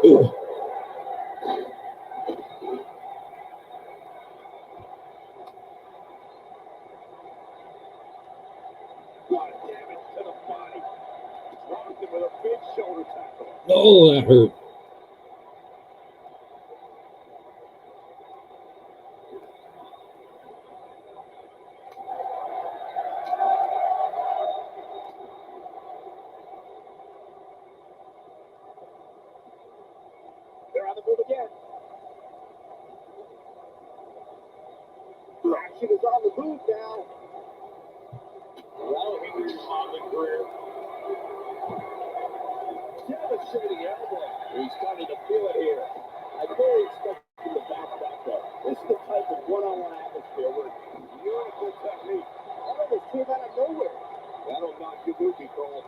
Ooh. Oh, that hurt. They're on the move again. Action is on the move now. Well, he was on the career. Devastating elbow. He's starting to feel it here. I fully expect him to bounce back though. This is the type of one-on-one atmosphere where beautiful technique. That almost came out of nowhere. That'll knock you moving, Cole.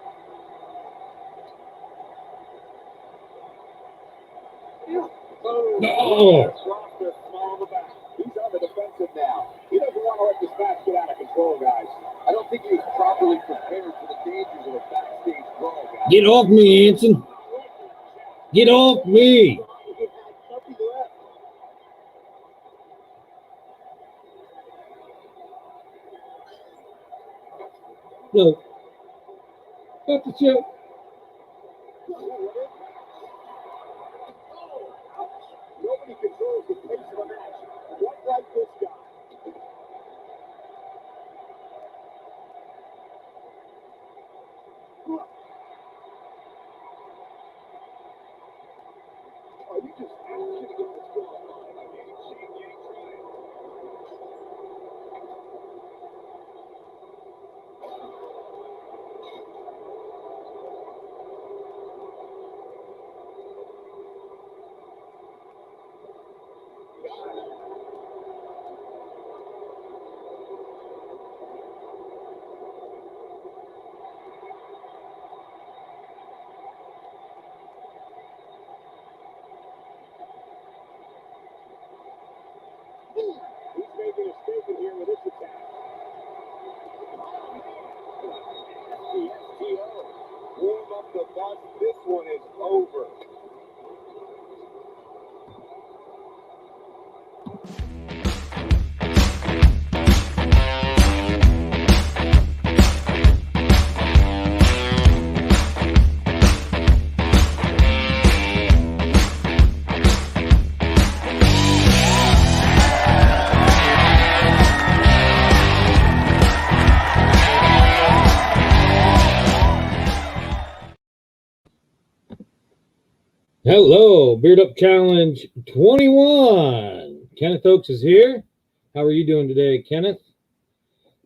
Oh, no. Roster small on the back. He's on the defensive now. He doesn't want to let this match get out of control, guys. I don't think he was properly prepared for the dangers of a backstage brawl, guys. Get off me, Anson. Get off me. No. Not the show. Nobody controls the pace of a match quite like this guy. Are you just asking to get this going on? I mean, he's making a statement here with this attack. The STO. Warm up the bus. This one is over. Hello, Beardupchallenge21. Kenneth Oakes is here. How are you doing today, Kenneth?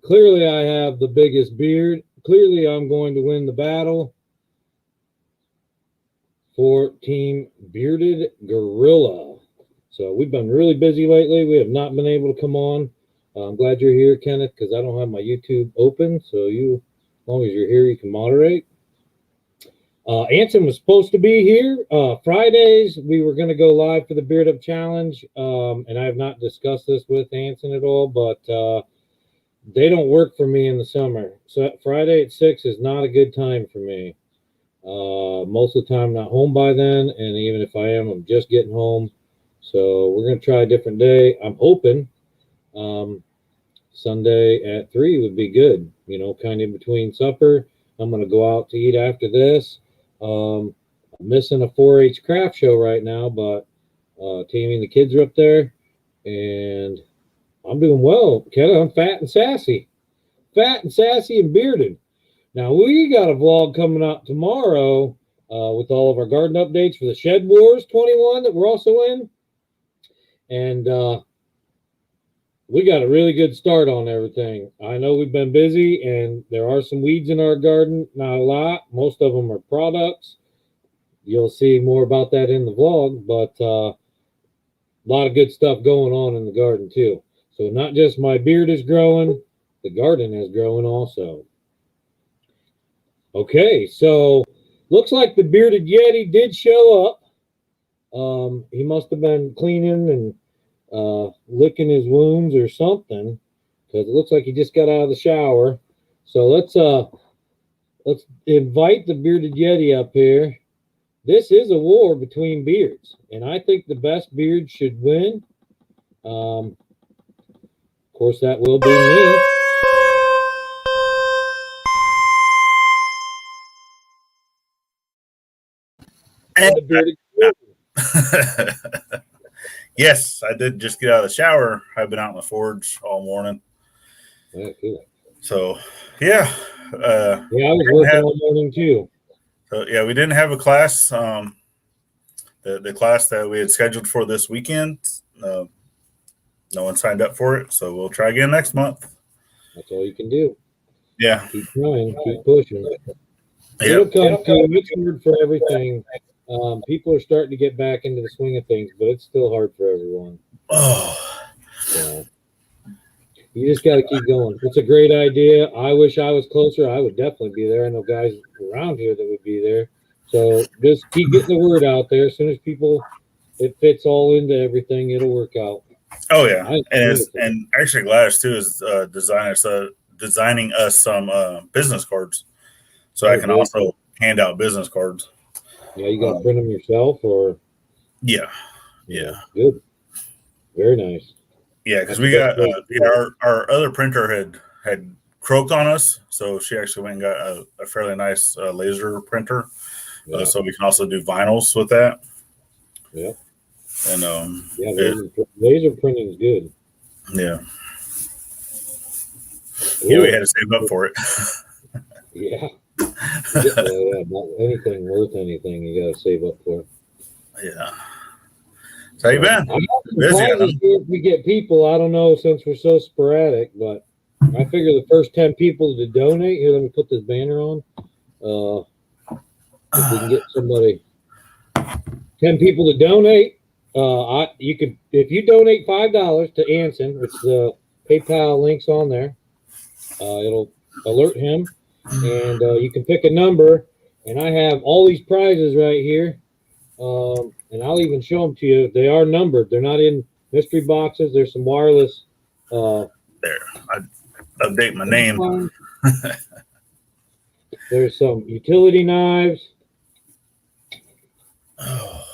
Clearly, I have the biggest beard. Clearly, I'm going to win the battle for Team Bearded Gorilla. So we've been really busy lately. We have not been able to come on. I'm glad you're here, Kenneth, because I don't have my YouTube open. So as long as you're here, you can moderate. Anson was supposed to be here Fridays. We were going to go live for the Beard Up Challenge, and I have not discussed this with Anson at all, but they don't work for me in the summer. So Friday at 6 is not a good time for me. Most of the time, I'm not home by then, and even if I am, I'm just getting home. So we're going to try a different day. I'm hoping Sunday at 3 would be good, kind of in between supper. I'm going to go out to eat after this. I'm missing a 4-H craft show right now, but Tammy and the kids are up there, and I'm doing well. Kenna, I'm fat and sassy. Fat and sassy and bearded. Now, we got a vlog coming out tomorrow with all of our garden updates for the Shed Wars 21 that we're also in. And we got a really good start on everything. I know we've been busy, and there are some weeds in our garden. Not a lot. Most of them are products. You'll see more about that in the vlog, but a lot of good stuff going on in the garden too. So not just my beard is growing, the garden is growing also. Okay, so looks like the Bearded Yeti did show up. He must have been cleaning and licking his wounds or something, because it looks like he just got out of the shower. So let's invite the Bearded Yeti up here. this is a war between beards, and I think the best beard should win. Of course, that will be me. And the bearded Yes, I did just get out of the shower. I've been out in the forge all morning. yeah, cool. So, yeah. I was working all morning too. So, yeah, we didn't have a class. The class that we had scheduled for this weekend, no one signed up for it. So we'll try again next month. That's all you can do. Yeah. Keep trying, keep pushing. It'll come to it's hard for everything. People are starting to get back into the swing of things, but it's still hard for everyone. Oh. So you just got to keep going. It's a great idea. I wish I was closer. I would definitely be there. I know guys around here that would be there. So just keep getting the word out there. As soon as it fits all into everything, it'll work out. Oh yeah, and actually Gladys too is designing us some business cards, so I can also hand out business cards. Yeah, you got to print them yourself, or yeah. Good, very nice. Yeah, because we got our other printer had croaked on us, so she actually went and got a fairly nice laser printer, so we can also do vinyls with that. Yeah. And laser printing is good. Yeah. Yeah, we had to save up for it. Yeah. Not anything worth anything, you gotta save up for it. Yeah. So how you been? If we get people, I don't know, since we're so sporadic, but I figure the first 10 people to donate. Here, let me put this banner on. If we can get somebody, 10 people to donate. You could, if you donate $5 to Anson, which the PayPal link's on there, it'll alert him, and you can pick a number. And I have all these prizes right here, and I'll even show them to you. They are numbered. They're not in mystery boxes. There's some wireless. There, I update my name. There's some utility knives.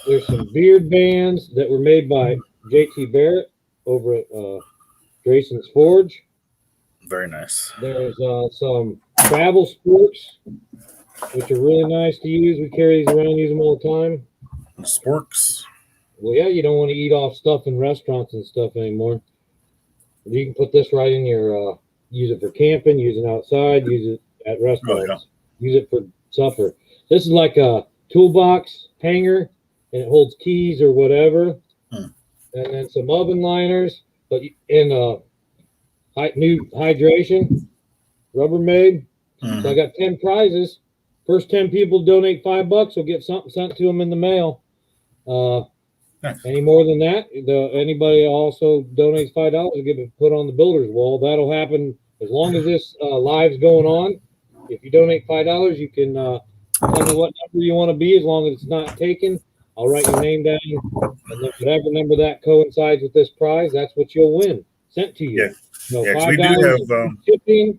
There's some beard bands that were made by JT Barrett over at Drayson's Forge. Very nice. There's some travel sporks, which are really nice to use. We carry these around, use them all the time. The sporks. Well, yeah, you don't want to eat off stuff in restaurants and stuff anymore. You can put this right in your, use it for camping, use it outside, use it at restaurants, use it for supper. This is like a toolbox hanger, and it holds keys or whatever. And then some oven liners, but in new hydration, Rubbermaid. So I got 10 prizes. First 10 people donate $5 will get something sent to them in the mail. Any more than that, anybody also donates $5 will get it put on the builder's wall. That'll happen as long as this live's going on. If you donate $5, you can tell me what number you want to be, as long as it's not taken. I'll write your name down, and then whatever number that coincides with this prize, that's what you'll win, sent to you. Yeah. So $5 we do have shipping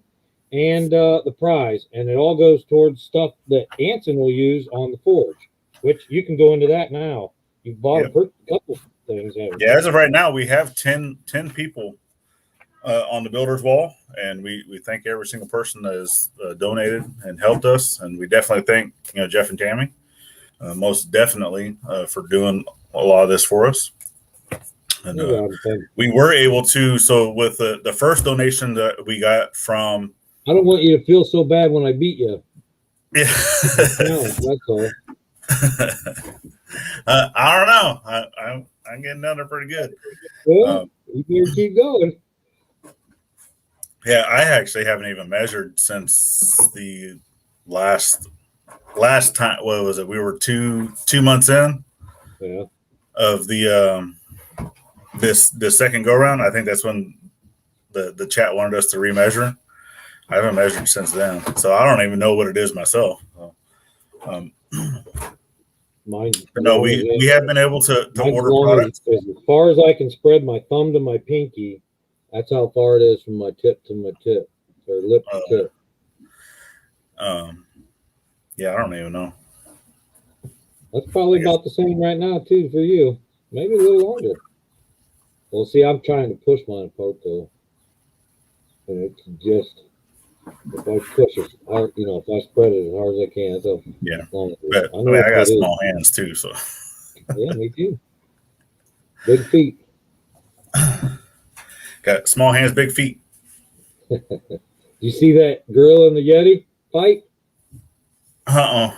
and the prize, and it all goes towards stuff that Anson will use on the forge, which you can go into that now. You bought a couple things. Yeah, as of right now, we have 10 people on the builder's wall, and we thank every single person that has donated and helped us, and we definitely thank Jeff and Tammy most definitely for doing a lot of this for us. And we were able to, so with the first donation that we got from, I don't want you to feel so bad when I beat you. Yeah. That's all. I don't know. I'm getting down there pretty good. Well, you better keep going. Yeah, I actually haven't even measured since the last time. What was it? We were two months in. Yeah. Of the the second go around. I think that's when the chat wanted us to remeasure. I haven't measured since then, so I don't even know what it is myself. No, we have been able to order products. As far as I can spread my thumb to my pinky, that's how far it is from my tip to my tip, or lip to tip. Yeah, I don't even know. That's probably about the same right now too for you. Maybe a little longer. Well, see, I'm trying to push mine apart though, and it's just if I push it hard, if I spread it as hard as I can, that's how Yeah. long it is. But I I know mean, what I got that is. small hands too, so Yeah, me too. Big feet. got small hands, big feet. You see that gorilla and the Yeti fight? Uh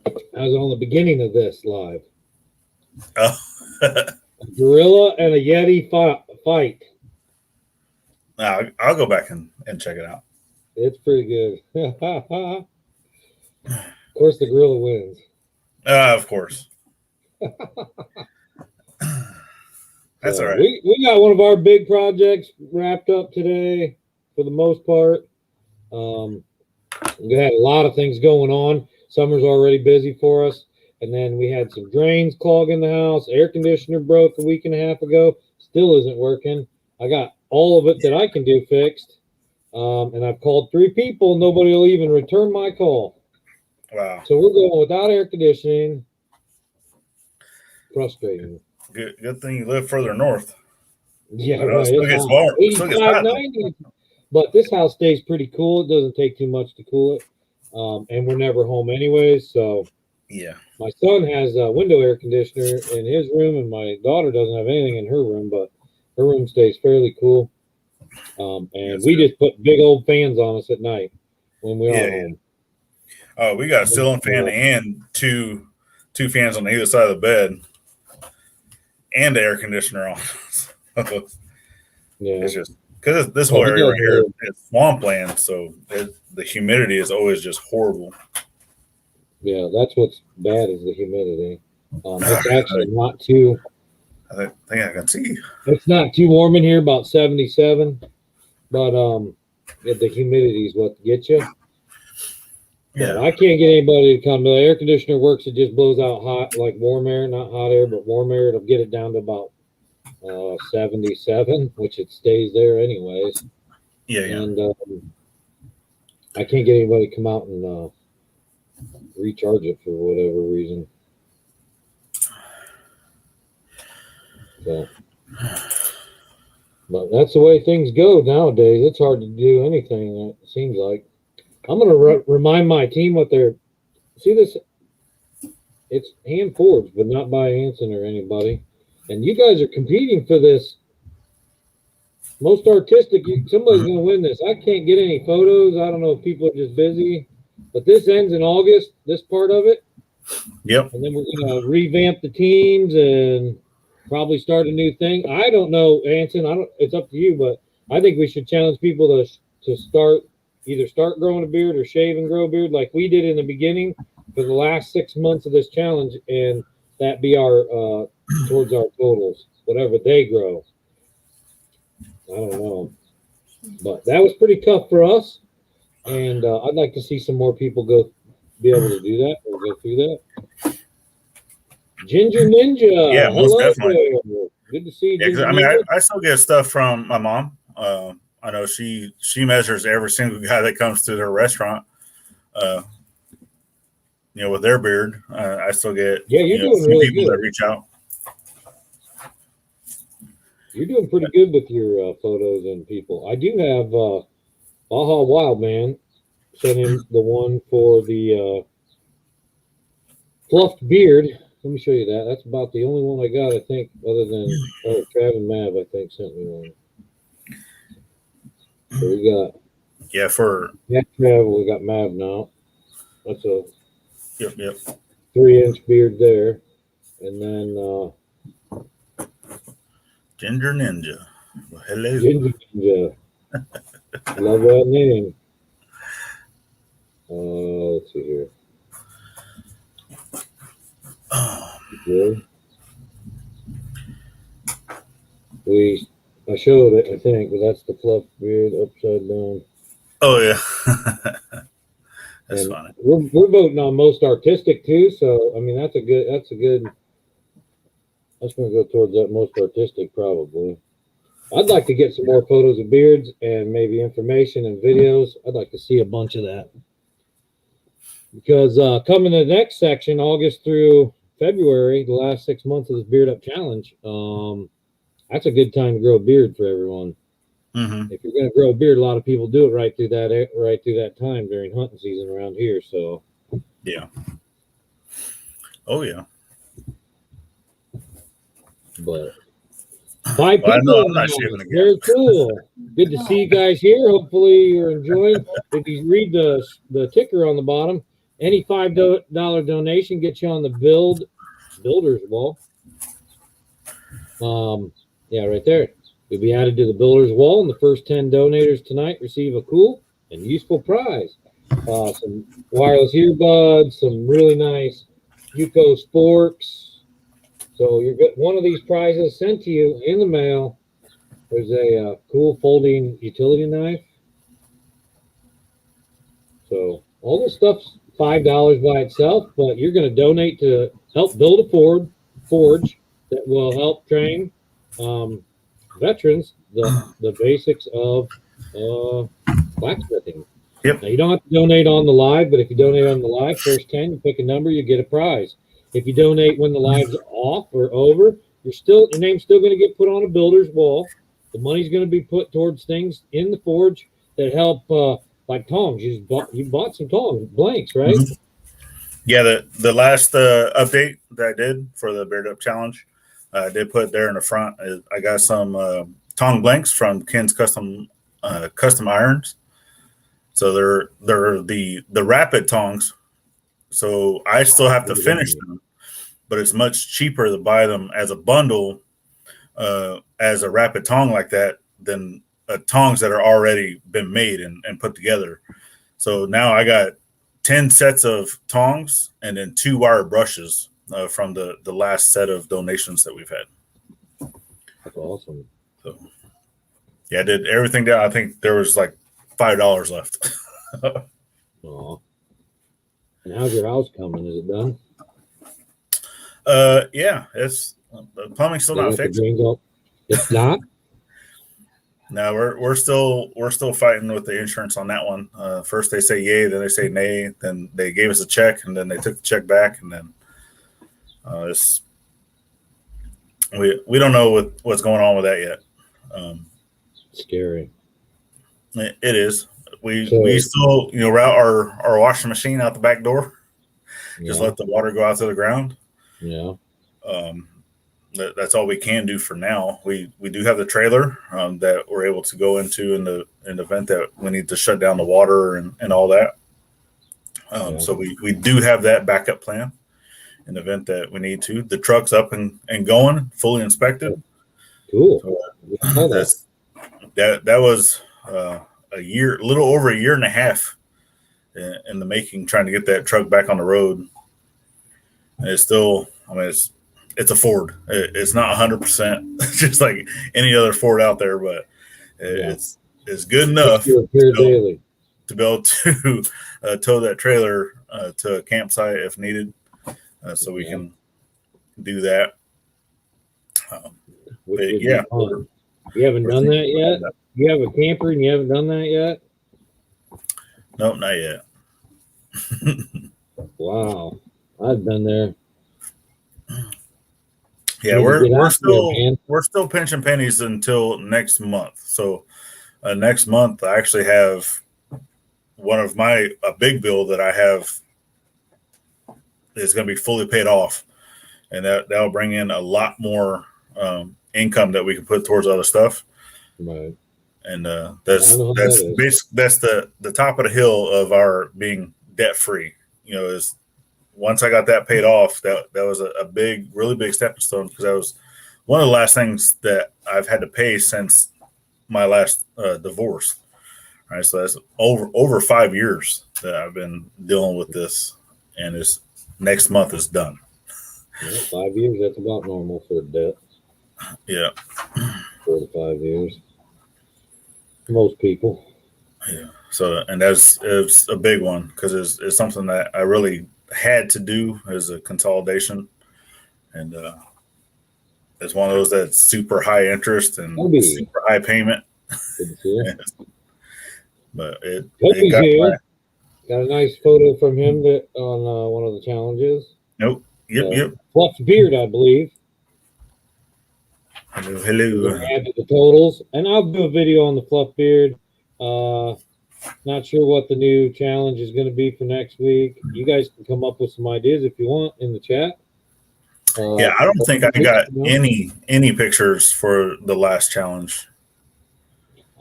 I was on the beginning of this live. oh. A gorilla and a Yeti fight. Now I'll go back and check it out. It's pretty good. Of course, the gorilla wins. Of course. That's all right. We got one of our big projects wrapped up today for the most part. We had a lot of things going on. Summer's already busy for us. And then we had some drains clog in the house. Air conditioner broke a week and a half ago. Still isn't working. I got all of it that I can do fixed. And I've called 3 people. Nobody will even return my call. Wow. So we're going without air conditioning. Frustrating. Good thing you live further north. Yeah, right. Still gets warm. Still gets 85, hot. 90. But this house stays pretty cool. It doesn't take too much to cool it. And we're never home anyways. So yeah. My son has a window air conditioner in his room, and my daughter doesn't have anything in her room, but her room stays fairly cool. And That's we good. just put big old fans on us at night when we are home. Oh, we got a ceiling fan and two fans on either side of the bed, and the air conditioner on. Yeah, it's just because this whole area right here is swampland, so the humidity is always just horrible. Yeah, that's what's bad is the humidity. It's actually not too. I think I can see. It's not too warm in here, about 77, but the humidity is what gets you. Yeah, I can't get anybody to come. The air conditioner works; it just blows out hot, like warm air, not hot air, but warm air. It'll get it down to about 77, which it stays there anyways. Yeah. And I can't get anybody to come out and recharge it for whatever reason. So, but that's the way things go nowadays. It's hard to do anything. It seems like. I'm going to remind my team what they're. See this? It's hand forged, but not by Anson or anybody. And you guys are competing for this most artistic. Somebody's going to win this. I can't get any photos. I don't know if people are just busy. But this ends in August, this part of it. Yep. And then we're going to revamp the teams and probably start a new thing. I don't know, Anson. It's up to you, but I think we should challenge people to start growing a beard or shave and grow a beard like we did in the beginning for the last 6 months of this challenge, and that be our towards our totals, whatever they grow. I don't know, but that was pretty tough for us, and I'd like to see some more people be able to do that or go through that. Ginger Ninja, Yeah, most definitely. There. Good to see you. Yeah, I mean, I still get stuff from my mom. I know she measures every single guy that comes to their restaurant. With their beard, I still get you're doing really people good. that reach out. You're doing pretty good with your photos and people. I do have Baja Wildman sent in the one for the fluffed beard. Let me show you that. That's about the only one I got, I think, other than Trav and Mav, I think, sent me one. So we got Trav, we got Mav now. That's a 3-inch beard there. And then Ginger Ninja. Well, hello. Ginger Ninja. Love that name. Let's see here. Good. I showed it, I think, but that's the fluff beard upside down. Oh yeah. That's funny. We're voting on most artistic too, so I mean that's a good that's gonna go towards that most artistic probably. I'd like to get some more photos of beards and maybe information and videos. I'd like to see a bunch of that. because coming to the next section, August through February, the last 6 months of this Beard Up Challenge, that's a good time to grow a beard for everyone. Mm-hmm. If you're going to grow a beard, a lot of people do it right through that time during hunting season around here. So, yeah. Oh yeah. But 5 Well, people I'm not shaving again. Very cool. Good to see you guys here. Hopefully you're enjoying. If you read the ticker on the bottom, any $5 donation gets you on the builders wall. Yeah, right there. You'll be added to the builders wall, and the first 10 donators tonight receive a cool and useful prize. Some wireless earbuds, some really nice Yuko sporks. So you're get one of these prizes sent to you in the mail. There's a cool folding utility knife. So all this stuff's $5 by itself, but you're going to donate to help build a forge that will help train veterans the basics of blacksmithing. Yep. Now you don't have to donate on the live, but if you donate on the live, first 10, you pick a number, you get a prize. If you donate when the live's off or over, your name's still going to get put on a builder's wall. The money's going to be put towards things in the forge that help, like tongs. You bought some tongs, blanks, right? Mm-hmm. Yeah, the last update that I did for the Beard Up Challenge, I did put there in the front. I got some tong blanks from Ken's Custom Irons. So they're the rapid tongs. So I still have to finish them, but it's much cheaper to buy them as a bundle as a rapid tong like that than tongs that are already been made and put together. So now I got 10 sets of tongs and then 2 wire brushes from the last set of donations that we've had. That's awesome. So yeah, I did everything down. I think there was like $5 left. Aw. And how's your house coming? Is it done? Yeah, it's the plumbing's still not fixed. It's not. No, we're still fighting with the insurance on that one. First they say yay, then they say nay, then they gave us a check, and then they took the check back, and then we don't know what's going on with that yet. Scary. It is. We still route our washing machine out the back door. Just let the water go out to the ground. Yeah. That's all we can do for now. We do have the trailer that we're able to go into in the event that we need to shut down the water and all that. So we do have that backup plan in the event that we need to. The truck's up and going, fully inspected. Cool. So that was a little over a year and a half in the making, trying to get that truck back on the road. And it's still, it's a Ford. It's not 100% just like any other Ford out there, but it's good enough to be able to tow that trailer to a campsite if needed, so we can do that. Yeah, you haven't done that yet? You have a camper and you haven't done that yet? Nope, not yet. Wow, I've been there. Yeah, we're still pinching pennies until next month. So next month I actually have one of a big bill that I have is going to be fully paid off, and that'll bring in a lot more income that we can put towards other stuff. Right. And that's the top of the hill of our being debt free. Is once I got that paid off, that was a really big stepping stone, because that was one of the last things that I've had to pay since my last divorce. All right, so that's over 5 years that I've been dealing with this, and this next month is done. Yeah, 5 years, that's about normal for debt. Yeah. 4 to 5 years. Most people. Yeah. So, and it's a big one, because it's something that I really had to do as a consolidation, and it's one of those that's super high interest and super high payment. But it got Got a nice photo from him that on one of the challenges. Nope. Yep. Fluffed beard, I believe. Hello. Add to the totals, and I'll do a video on the fluff beard. Not sure what the new challenge is going to be for next week. You guys can come up with some ideas if you want in the chat. Yeah, I don't think I got any pictures for the last challenge.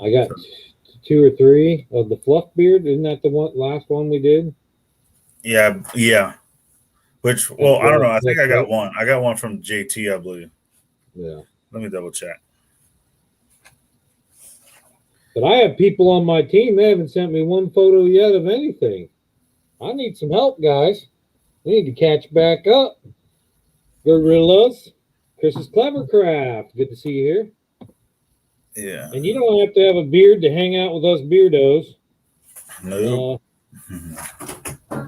I got 2 or 3 of the fluff beard. Isn't that the last one we did? Yeah. Which, well, I don't know. I think I got one. I got one from JT, I believe. Yeah. Let me double check. But I have people on my team. They haven't sent me one photo yet of anything. I need some help, guys. We need to catch back up. Gorillas, Chris's Clever Craft. Good to see you here. Yeah. And you don't have to have a beard to hang out with us Beardos. No.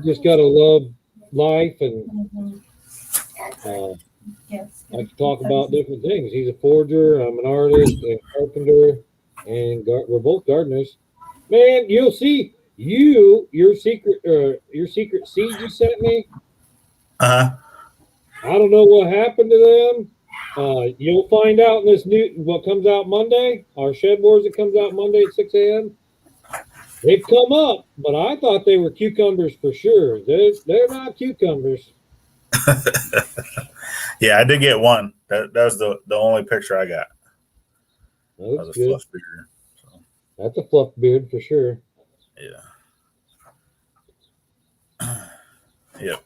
Just got to love life and like to talk about different things. He's a forger. I'm an artist and carpenter, and we're both gardeners. Man, you'll see your secret seed you sent me. I don't know what happened to them. You'll find out in this what comes out Monday. Our Shed Wars that comes out Monday at 6 a.m. They've come up, but I thought they were cucumbers for sure. They're not cucumbers. Yeah, I did get one. That was the only picture I got. That's good. Fluff beard, so. That's a fluff beard for sure. Yeah. Yep.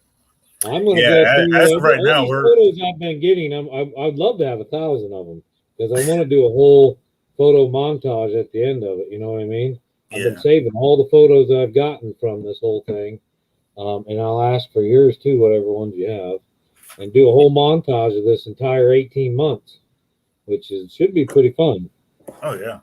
I'm gonna go through as of right now, these photos I've been getting. I'd love to have 1,000 of them because I want to do a whole photo montage at the end of it. You know what I mean? I've been saving all the photos I've gotten from this whole thing, and I'll ask for yours too, whatever ones you have, and do a whole montage of this entire 18 months, which should be pretty fun. Oh yeah.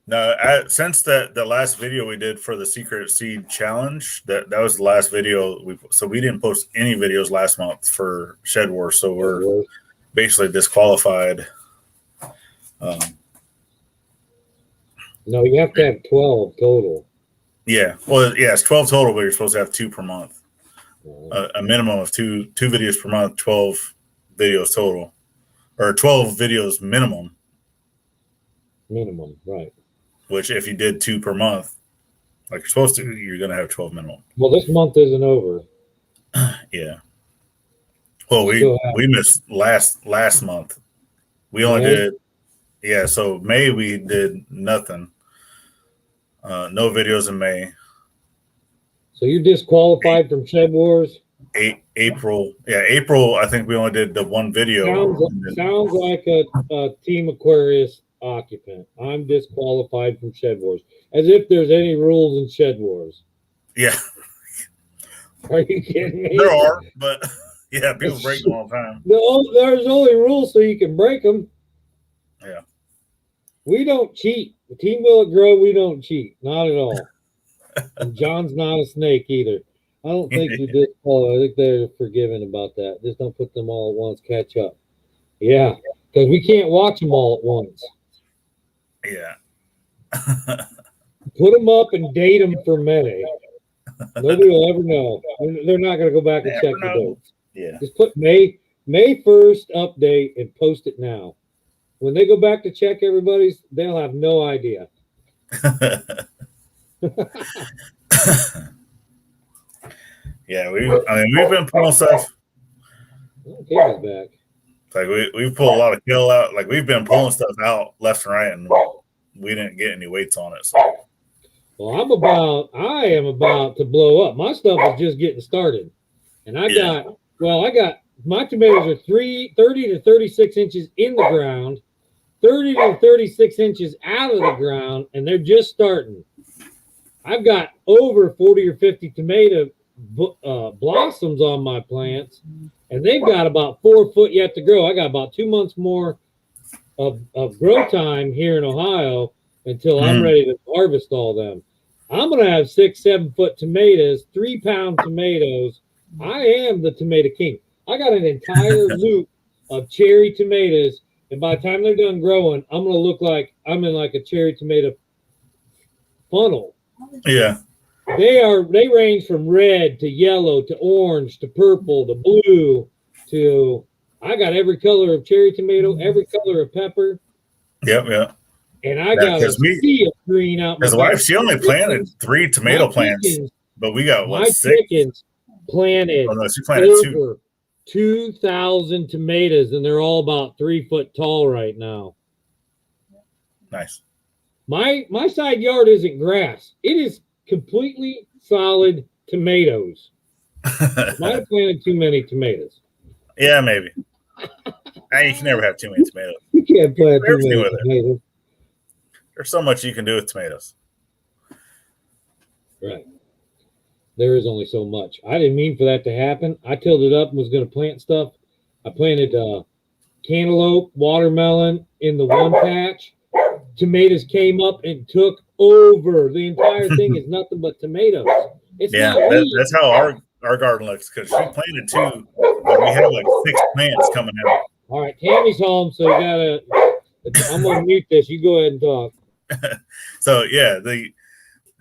No, since the last video we did for the Secret Seed Challenge, that was the last video. So we didn't post any videos last month for Shed Wars, so we're basically disqualified. No, you have to have 12 total. Yeah, well, yeah, it's 12 total, but you're supposed to have 2 per month. A minimum of two videos per month, 12 videos total, or 12 videos minimum. Minimum, right. Which if you did 2 per month, like you're supposed to, you're going to have 12 minimum. Well, this month isn't over. Yeah. Well, we missed last month. We only did, so May we did nothing. No videos in May. So you're disqualified from Shed Wars? April. Yeah, April, I think we only did the one video. Sounds like a Team Aquarius occupant. I'm disqualified from Shed Wars. As if there's any rules in Shed Wars. Yeah. Are you kidding me? There are, but yeah, people break them all the time. There's only rules so you can break them. Yeah. We don't cheat. The Team Will It Grow, we don't cheat. Not at all. And John's not a snake either. I don't think you did. I think they're forgiving about that. Just don't put them all at once. Catch up. Yeah, because we can't watch them all at once. Yeah. Put them up and date them for May. Nobody will ever know. They're not going to go back and check the dates. Yeah. Just put May 1st update and post it now. When they go back to check everybody's, they'll have no idea. Yeah, we've been pulling stuff. Kale's back. Like we've pulled a lot of kill out. Like we've been pulling stuff out left and right, and we didn't get any weights on it. So. Well, I am about to blow up. My stuff is just getting started, and I got my tomatoes are 30 to 36 inches in the ground, 30 to 36 inches out of the ground, and they're just starting. I've got over 40 or 50 tomato blossoms on my plants, and they've got about 4 foot yet to grow. I got about 2 months more of grow time here in Ohio until I'm ready to harvest all them. I'm going to have 6-7 foot tomatoes, 3-pound tomatoes. I am the tomato king. I got an entire loop of cherry tomatoes, and by the time they're done growing, I'm going to look like I'm in like a cherry tomato funnel. Yeah. They range from red to yellow to orange to purple to blue to I got every color of cherry tomato, every color of pepper. Yep. And I got a sea of green out my His wife, she only planted 3 tomato plants, but we got what, 6? Chickens planted, oh, no, she planted over 2,000 tomatoes, and they're all about 3 foot tall right now. Nice. My side yard isn't grass. It is completely solid tomatoes. Might have planted too many tomatoes. Yeah, maybe. You can never have too many tomatoes. You can't plant too many tomatoes. There's so much you can do with tomatoes. Right. There is only so much. I didn't mean for that to happen. I tilled it up and was going to plant stuff. I planted cantaloupe, watermelon in the one patch. Tomatoes came up and took over. The entire thing is nothing but tomatoes. It's that's how our garden looks, because she planted 2, but we have like 6 plants coming out. All right, Tammy's home, so you gotta. I'm gonna mute this. You go ahead and talk. So yeah,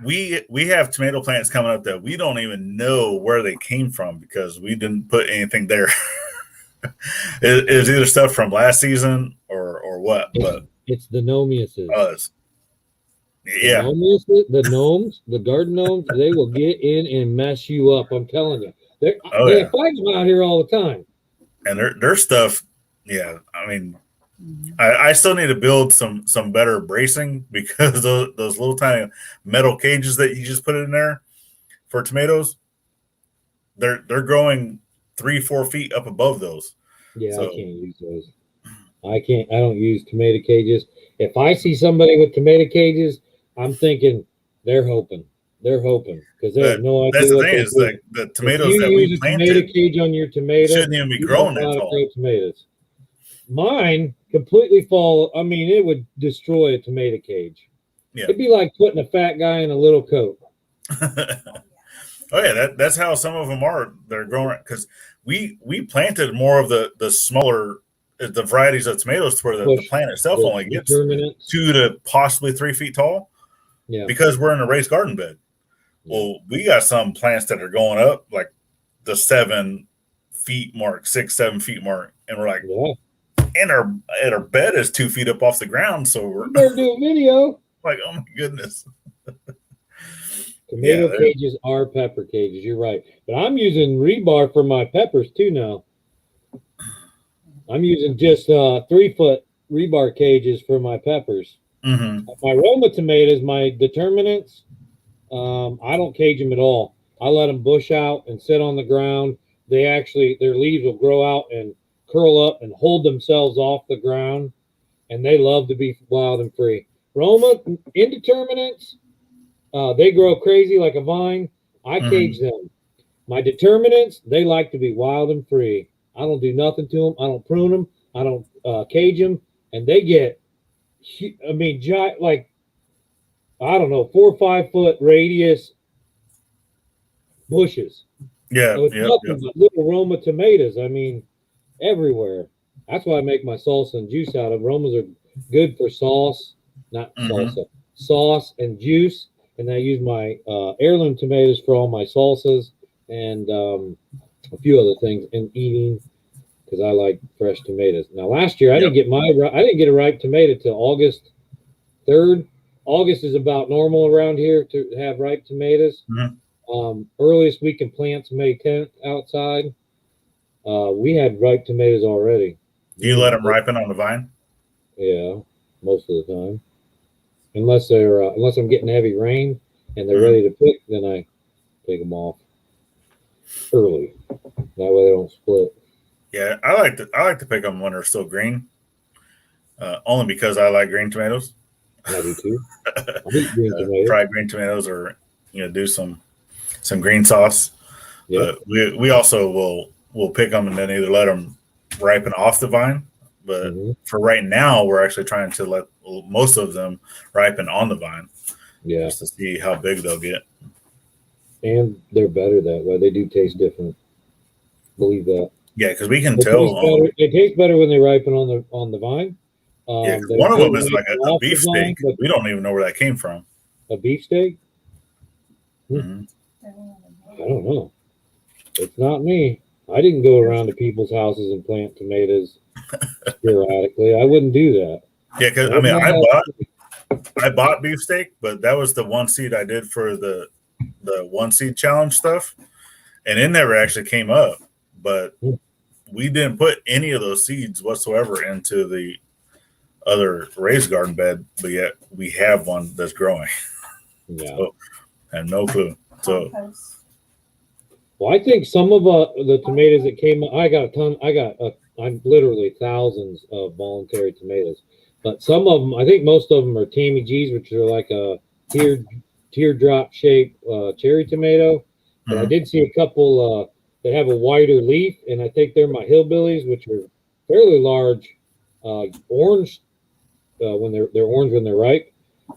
we have tomato plants coming up that we don't even know where they came from because we didn't put anything there. It was either stuff from last season or what, but it's the nomiuses. Yeah, the gnomes, the garden gnomes, they will get in and mess you up. I'm telling you, they fight them out here all the time. And their stuff, yeah. I mean, I still need to build some better bracing because those little tiny metal cages that you just put in there for tomatoes, they're growing 3-4 feet up above those. Yeah, so I can't use those. I don't use tomato cages. If I see somebody with tomato cages, I'm thinking they're hoping because they have no idea. That's the thing is like the tomatoes that we planted. Tomato cage on your tomato shouldn't even be growing that tall. Tomatoes. Mine completely fall. I mean, it would destroy a tomato cage. Yeah. It'd be like putting a fat guy in a little coat. Oh yeah, that's how some of them are. They're growing because we planted more of the smaller the varieties of tomatoes to where the plant itself only gets 2 to possibly 3 feet tall. Yeah, because we're in a raised garden bed. Well, we got some plants that are going up like the 7 feet mark, 6-7 feet mark, and we're like, and our bed is 2 feet up off the ground, so we're better do a video. Like, oh my goodness. Tomato cages are pepper cages. You're right, but I'm using rebar for my peppers too now. I'm using just 3-foot rebar cages for my peppers. Mm-hmm. My Roma tomatoes, my determinants, I don't cage them at all. I let them bush out and sit on the ground. Their leaves will grow out and curl up and hold themselves off the ground, and they love to be wild and free. Roma indeterminates, they grow crazy like a vine. I cage them. My determinants, they like to be wild and free. I don't do nothing to them. I don't prune them. I don't cage them, and they get, like, I don't know, 4 or 5 foot radius bushes. Yeah, so it's little Roma tomatoes. I mean, everywhere. That's why I make my salsa and juice out of. Romas are good for sauce, not salsa, sauce and juice. And I use my heirloom tomatoes for all my salsas and a few other things in eating because I like fresh tomatoes. Now, last year I didn't get a ripe tomato till August 3rd. August is about normal around here to have ripe tomatoes. Mm-hmm. Earliest we can plant's May 10th outside. We had ripe tomatoes already. Do you let them ripen on the vine? Yeah, most of the time. Unless I'm getting heavy rain and they're ready to pick, then I take them off early. That way they don't split. Yeah, I like to pick them when they're still green. Only because I like green tomatoes. I do too. I eat green tomatoes. Fried green tomatoes, or do some green sauce. Yep. But we also will pick them and then either let them ripen off the vine. But for right now, we're actually trying to let most of them ripen on the vine. Yeah, just to see how big they'll get. And they're better that way. They do taste different. Believe that. Yeah, because we can tell. They taste better when they ripen on the vine. Yeah, one of them is like a beef steak. We don't even know where that came from. A beef steak? Mhm. I don't know. It's not me. I didn't go around to people's houses and plant tomatoes sporadically. I wouldn't do that. Yeah, because I mean, I bought beefsteak, but that was the one seed I did for the one seed challenge stuff, and it never actually came up. But we didn't put any of those seeds whatsoever into the other raised garden bed, but yet we have one that's growing. Yeah. So, I have no clue. So, well, I think some of the tomatoes that came, I got a ton. I'm literally thousands of voluntary tomatoes, but some of them, I think most of them are Tammy G's, which are like a teardrop shaped cherry tomato. But I did see a couple that have a wider leaf, and I think they're my hillbillies, which are fairly large, orange when they're orange when they're ripe.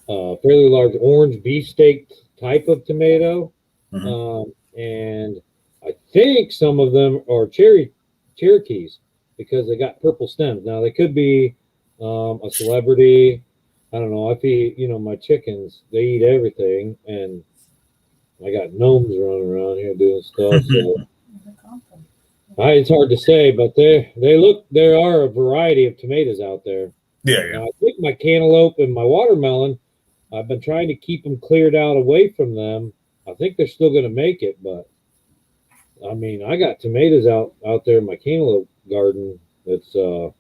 Fairly large orange beefsteak type of tomato, and I think some of them are Cherokees because they got purple stems. Now they could be a celebrity. I don't know. I feed my chickens. They eat everything, and I got gnomes running around here doing stuff. So it's hard to say, but there are a variety of tomatoes out there. yeah. Now, I think my cantaloupe and my watermelon, I've been trying to keep them cleared out away from them. I think they're still going to make it, but I mean, I got tomatoes out there in my cantaloupe garden that's 3 or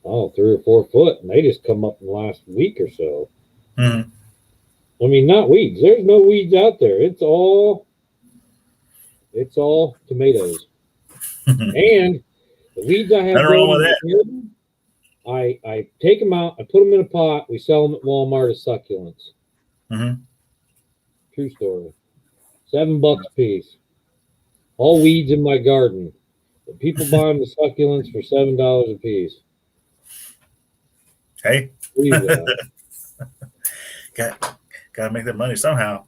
4 foot, and they just come up in the last week or so. Mhm. I mean, not weeds. There's no weeds out there. It's all tomatoes. And the weeds I have Nothing wrong with growing in that. my garden, I take them out, I put them in a pot, we sell them at Walmart as succulents. True story. $7 a piece. All weeds in my garden. But people buy them as succulents for $7 a piece. Hey, Believe that. Gotta make that money somehow.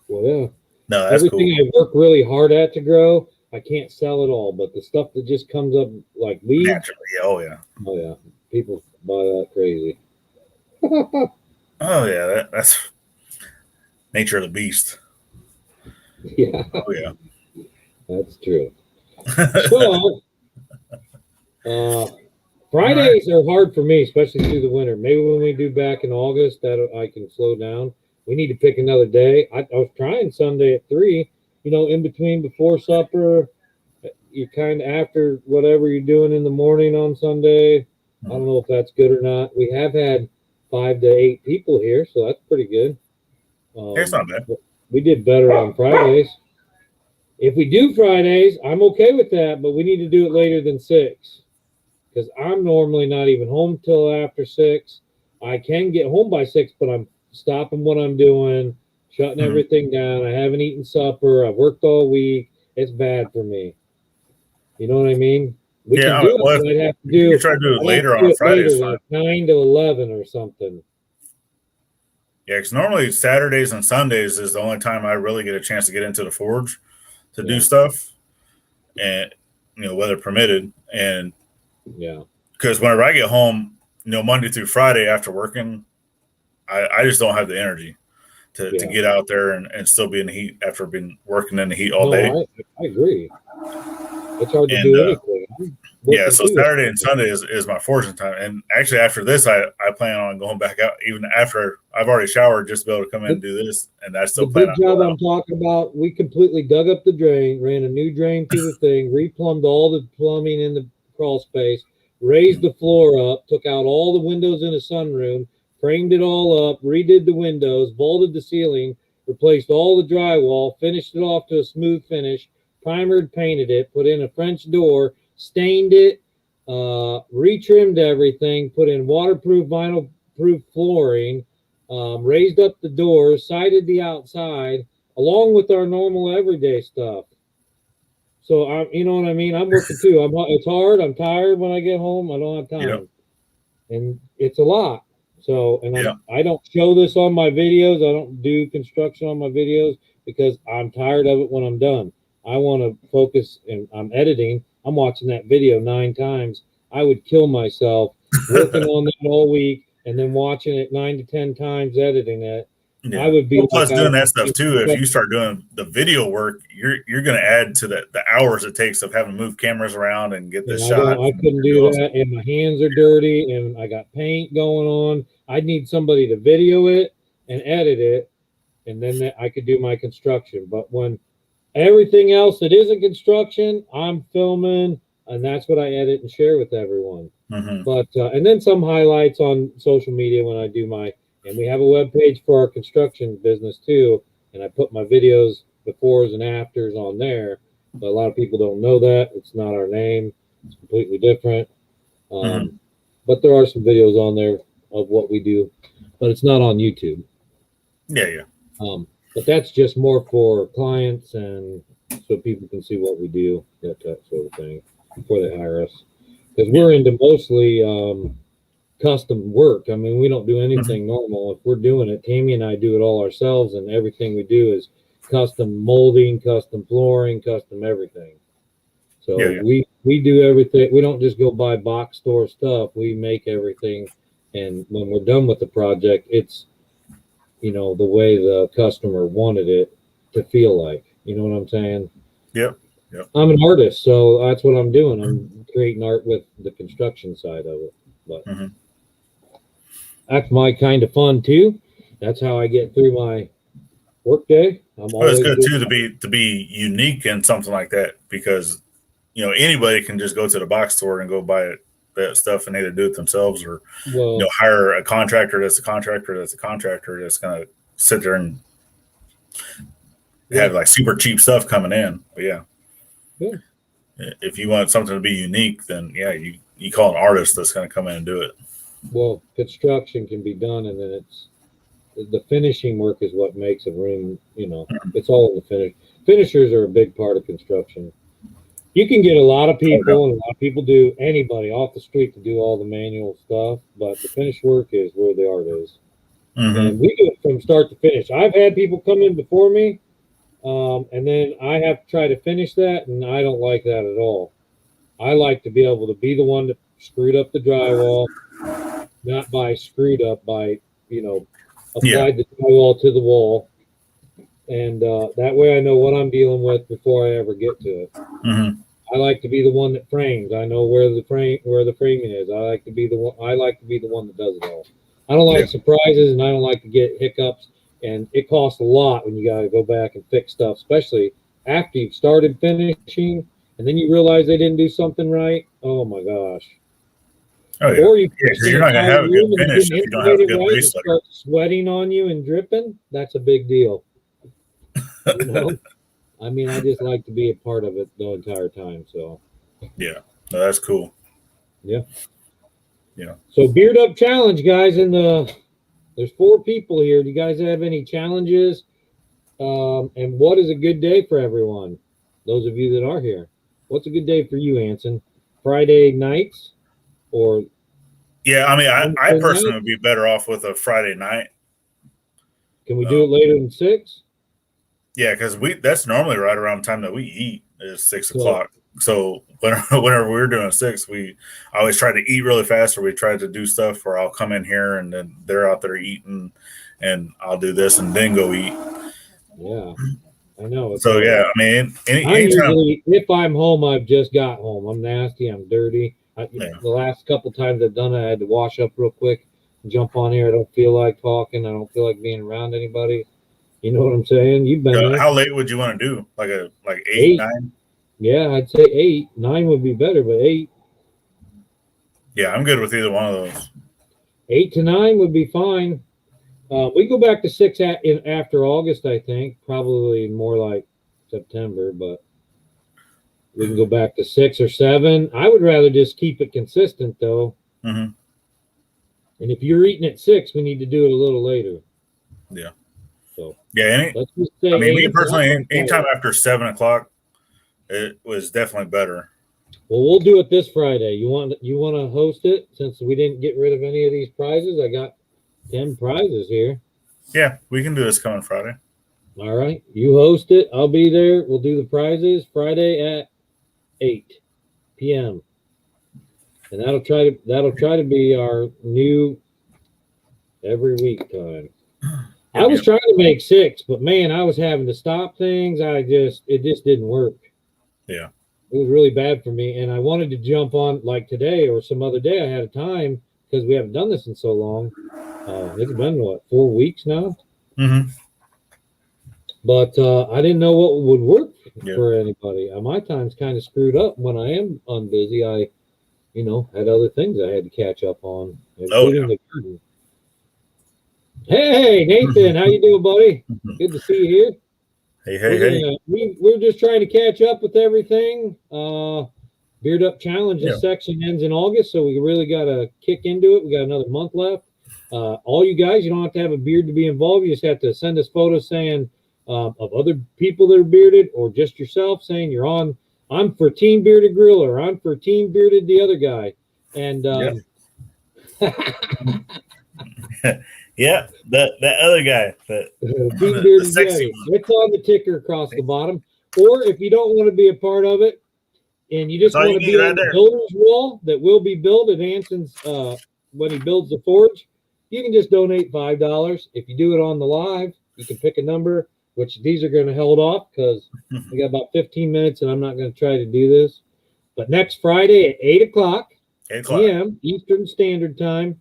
Well, yeah. No, that's Everything cool. I work really hard at to grow, I can't sell it all. But the stuff that just comes up like weeds, Naturally. Oh yeah. People buy that crazy. Oh yeah. That's nature of the beast. Yeah, Oh yeah. that's true. So, Fridays are hard for me, especially through the winter. Maybe when we do back in August, that I can slow down. We need to pick another day. I was trying Sunday at 3, in between before supper. You kind of after whatever you're doing in the morning on Sunday. I don't know if that's good or not. We have had 5 to 8 people here, so that's pretty good. It's not bad. We did better on Fridays. If we do Fridays, I'm okay with that, but we need to do it later than 6 because I'm normally not even home till after 6. I can get home by 6, but I'm stopping what I'm doing, shutting everything down. I haven't eaten supper. I've worked all week. It's bad for me. You know what I mean? We can do it, but I'd have to do. You try to do it later on Fridays, like 9 to 11 or something. Yeah, because normally Saturdays and Sundays is the only time I really get a chance to get into the forge to do stuff, and weather permitted. And because whenever I get home, Monday through Friday after working, I just don't have the energy to get out there and still be in the heat after being working in the heat all day. I agree. It's hard to do anything. Yeah, so Saturday and Sunday is my forging time. And actually after this, I plan on going back out even after I've already showered just to be able to come in and do this. And I still plan on the big job I'm talking about, we completely dug up the drain, ran a new drain through the thing, replumbed all the plumbing in the crawl space, raised the floor up, took out all the windows in the sunroom, framed it all up, redid the windows, vaulted the ceiling, replaced all the drywall, finished it off to a smooth finish, primered, painted it, put in a French door, stained it, retrimmed everything, put in waterproof, vinyl-proof flooring, raised up the doors, sided the outside, along with our normal everyday stuff. So, you know what I mean? I'm working too. It's hard. I'm tired when I get home. I don't have time. And it's a lot. So, I don't show this on my videos. I don't do construction on my videos because I'm tired of it when I'm done. I want to focus, and I'm editing. I'm watching that video 9 times. I would kill myself working on that all week and then watching it 9 to 10 times, editing it. Yeah. I would be Well, plus like, doing that stuff too. If you start doing the video work, you're going to add to the hours it takes of having to move cameras around and get the shot. I couldn't do that, and my hands are dirty, and I got paint going on. I'd need somebody to video it and edit it, and then I could do my construction. But when everything else that isn't construction, I'm filming, and that's what I edit and share with everyone. Mm-hmm. But and then some highlights on social media when I do my. And we have a web page for our construction business too, and I put my videos, befores and afters on there. But a lot of people don't know that it's not our name; it's completely different. But there are some videos on there of what we do, but it's not on YouTube. Yeah. But that's just more for clients and so people can see what we do, that sort of thing, before they hire us. Because we're into mostly custom work. I mean, we don't do anything normal. If we're doing it, Tammy and I do it all ourselves, and everything we do is custom molding, custom flooring, custom everything. So we do everything. We don't just go buy box store stuff. We make everything, and when we're done with the project, it's the way the customer wanted it to feel like. You know what I'm saying? Yep. I'm an artist, so that's what I'm doing. I'm creating art with the construction side of it. But that's my kind of fun too. That's how I get through my work day. It's good too to be unique in something like that, because anybody can just go to the box store and go buy that stuff and either do it themselves or hire a contractor that's a contractor that's going to sit there and have like super cheap stuff coming in. But if you want something to be unique, then you call an artist that's going to come in and do it. Well, construction can be done, and then it's the finishing work is what makes a room. It's all in the finish. Finishers are a big part of construction. You can get a lot of people, and a lot of people do, anybody off the street to do all the manual stuff, but the finished work is where the art is. And we do it from start to finish. I've had people come in before me, and then I have to try to finish that, and I don't like that at all. I like to be able to be the one that screwed up the drywall, not by screwed up, by, applied the drywall to the wall. And that way I know what I'm dealing with before I ever get to it. I like to be the one that frames. I know where the framing is. I like to be the one that does it all. I don't like surprises, and I don't like to get hiccups. And it costs a lot when you got to go back and fix stuff, especially after you've started finishing, and then you realize they didn't do something right. Oh my gosh! Oh yeah. Or you're not gonna have a good finish if you don't have a good base layer. Start sweating on you and dripping. That's a big deal. I mean, I just like to be a part of it the entire time. So no, that's cool. Yeah. So Beard Up Challenge, guys, there's 4 people here. Do you guys have any challenges? And what is a good day for everyone? Those of you that are here, what's a good day for you, Anson? Friday nights, or? Yeah, I mean, I personally would be better off with a Friday night. Can we do it later than 6? Yeah, because that's normally right around the time that we eat is 6 o'clock. So whenever we're doing 6, I always try to eat really fast, or we try to do stuff where I'll come in here and then they're out there eating, and I'll do this and then go eat. Yeah, I know. So I mean, anytime. Usually, if I'm home, I've just got home. I'm nasty. I'm dirty. The last couple times I've done it, I had to wash up real quick, jump on here. I don't feel like talking. I don't feel like being around anybody. You know what I'm saying? You've been there. How late would you want to do? Like 8, 9? Yeah, I'd say 8. 9 would be better, but 8. Yeah, I'm good with either one of those. 8 to 9 would be fine. We go back to 6 after August, I think. Probably more like September, but we can go back to 6 or 7. I would rather just keep it consistent, though. And if you're eating at 6, we need to do it a little later. Yeah. So let's just say me personally, anytime after 7 o'clock, it was definitely better. Well, we'll do it this Friday. You want to host it, since we didn't get rid of any of these prizes? I got 10 prizes here. Yeah, we can do this coming Friday. All right, you host it. I'll be there. We'll do the prizes Friday at 8 p.m. and that'll try to be our new every week time. I was trying to make 6, but man, I was having to stop things. It just didn't work. Yeah. It was really bad for me. And I wanted to jump on like today or some other day. I had a time because we haven't done this in so long. It's been what, 4 weeks now? Mm-hmm. But I didn't know what would work Yeah. for anybody. My time's kind of screwed up. When I am unbusy, I, had other things I had to catch up on, including the garden. Hey, Nathan, how you doing, buddy? Good to see you here. Hey. We're just trying to catch up with everything. Beard Up Challenge, this section ends in August, so we really got to kick into it. We got another month left. All you guys, you don't have to have a beard to be involved. You just have to send us photos saying of other people that are bearded, or just yourself saying you're on. I'm for Team Bearded Grill, or I'm for Team Bearded the other guy. And yeah, that other guy, Team Bearded Yeti. It's on the ticker across the bottom. Or if you don't want to be a part of it, and you just want to be on the builder's wall that will be built at Anson's when he builds the forge, you can just donate $5. If you do it on the live, you can pick a number, which these are going to hold off because we got about 15 minutes and I'm not going to try to do this. But next Friday at 8 o'clock p.m. Eastern Standard Time,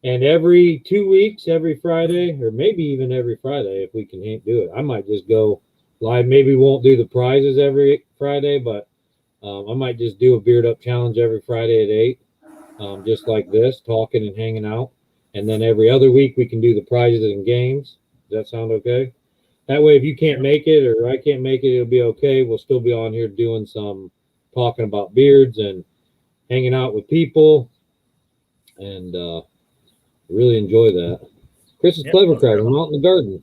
and every 2 weeks, every Friday, or maybe even every Friday if we can do it. I might just go live. Maybe we won't do the prizes every Friday, but I might just do a Beard Up Challenge every Friday at 8, just like this, talking and hanging out. And then every other week we can do the prizes and games. Does that sound okay? That way, if you can't make it or I can't make it, it'll be okay. We'll still be on here doing some talking about beards and hanging out with people. And really enjoy that. Chris is clever cracking. I'm out in the garden.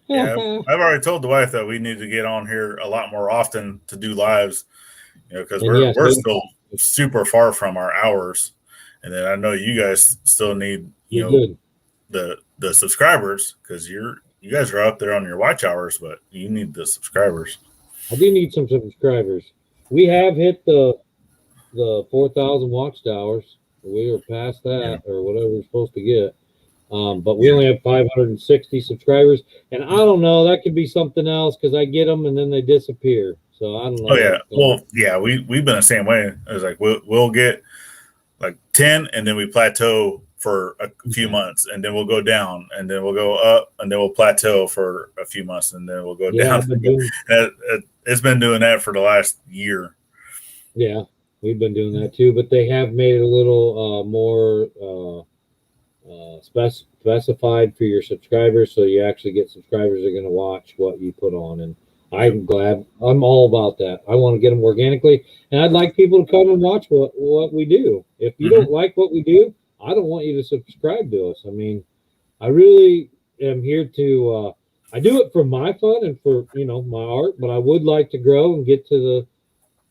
Yeah, I've already told the wife that we need to get on here a lot more often to do lives, because we're still super far from our hours, and then I know you guys still need the subscribers because you guys are up there on your watch hours, but you need the subscribers. I do need some subscribers. We have hit the 4,000 watch hours. We are past that or whatever we're supposed to get. But we only have 560 subscribers, and I don't know. That could be something else because I get them and then they disappear. So I don't know. Oh yeah, well yeah, we've been the same way. It's like we'll get like 10, and then we plateau for a few months, and then we'll go down, and then we'll go up, and then we'll plateau for a few months, and then we'll go down. It's been doing that for the last year. Yeah, we've been doing that too, but they have made it a little more specified for your subscribers, so you actually get subscribers that are going to watch what you put on. And I'm glad. I'm all about that. I want to get them organically, and I'd like people to come and watch what we do. If you don't like what we do, I don't want you to subscribe to us. I mean, I really am here to I do it for my fun and for my art, but I would like to grow and get to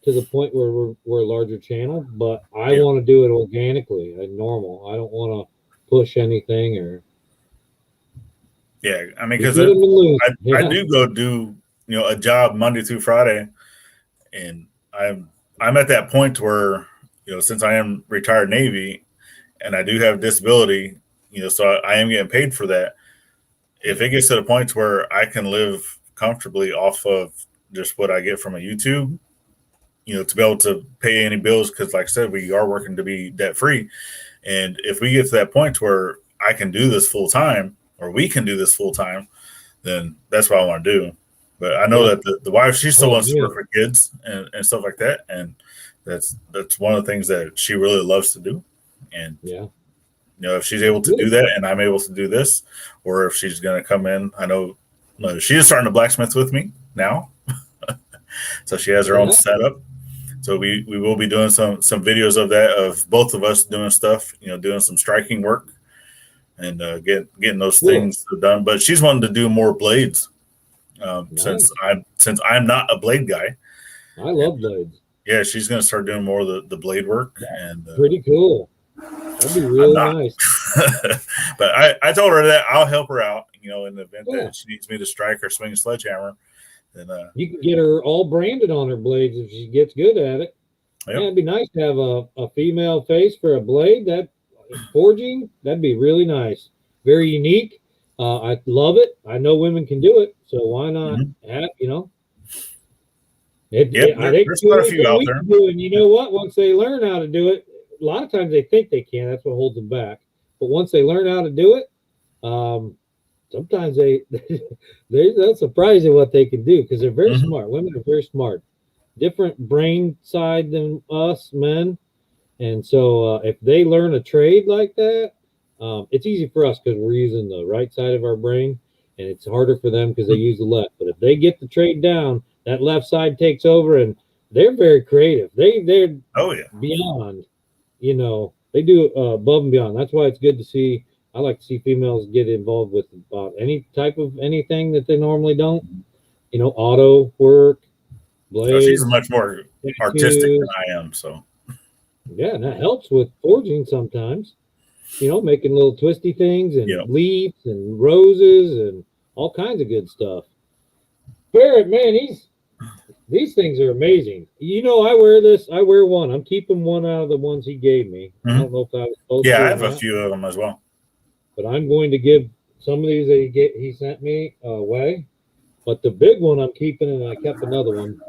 the point where we're a larger channel, but I want to do it organically and normal. I don't want to push anything or I mean, because I do go do a job Monday through Friday, and I'm at that point where since I am retired Navy and I do have disability, so I am getting paid for that. If it gets to the point where I can live comfortably off of just what I get from a YouTube, to be able to pay any bills, because like I said, we are working to be debt free. And if we get to that point where I can do this full time, or we can do this full time, then that's what I want to do. But I know that the wife, she still wants to work for kids and stuff like that. And that's one of the things that she really loves to do. And, if she's able to do that and I'm able to do this, or if she's going to come in, I know she is starting to blacksmith with me now. So she has her own setup. So we will be doing some videos of that, of both of us doing stuff, doing some striking work and getting those things done. But she's wanting to do more blades since I'm not a blade guy. I love blades. Yeah, she's going to start doing more of the blade work. And pretty cool. That'd be really nice. But I told her that I'll help her out, in the event that she needs me to strike or swing a sledgehammer. Then you can get her all branded on her blades if she gets good at it. Yeah, it'd be nice to have a female face for a blade. That forging, that'd be really nice. Very unique. I love it. I know women can do it, so why not? You know, I think there's quite a few out there. And you know what? Once they learn how to do it, a lot of times they think they can. That's what holds them back. But once they learn how to do it, sometimes they're surprised at what they can do because they're very smart. Women are very smart, different brain side than us men. And so if they learn a trade like that, it's easy for us because we're using the right side of our brain, and it's harder for them because they use the left. But if they get the trade down, that left side takes over, and they're very creative. They're beyond, you know, they do above and beyond. That's why it's good to see. I like to see females get involved with about any type of anything that they normally don't. You know, auto work, blades. She's much more artistic than I am, so. Yeah, and that helps with forging sometimes. You know, making little twisty things and leaves and roses and all kinds of good stuff. Barrett, man, these things are amazing. You know, I wear one. I'm keeping one out of the ones he gave me. I don't know if I was supposed to. Yeah, I have a few of them as well. But I'm going to give some of these that he sent me away. But the big one I'm keeping, and I kept another one.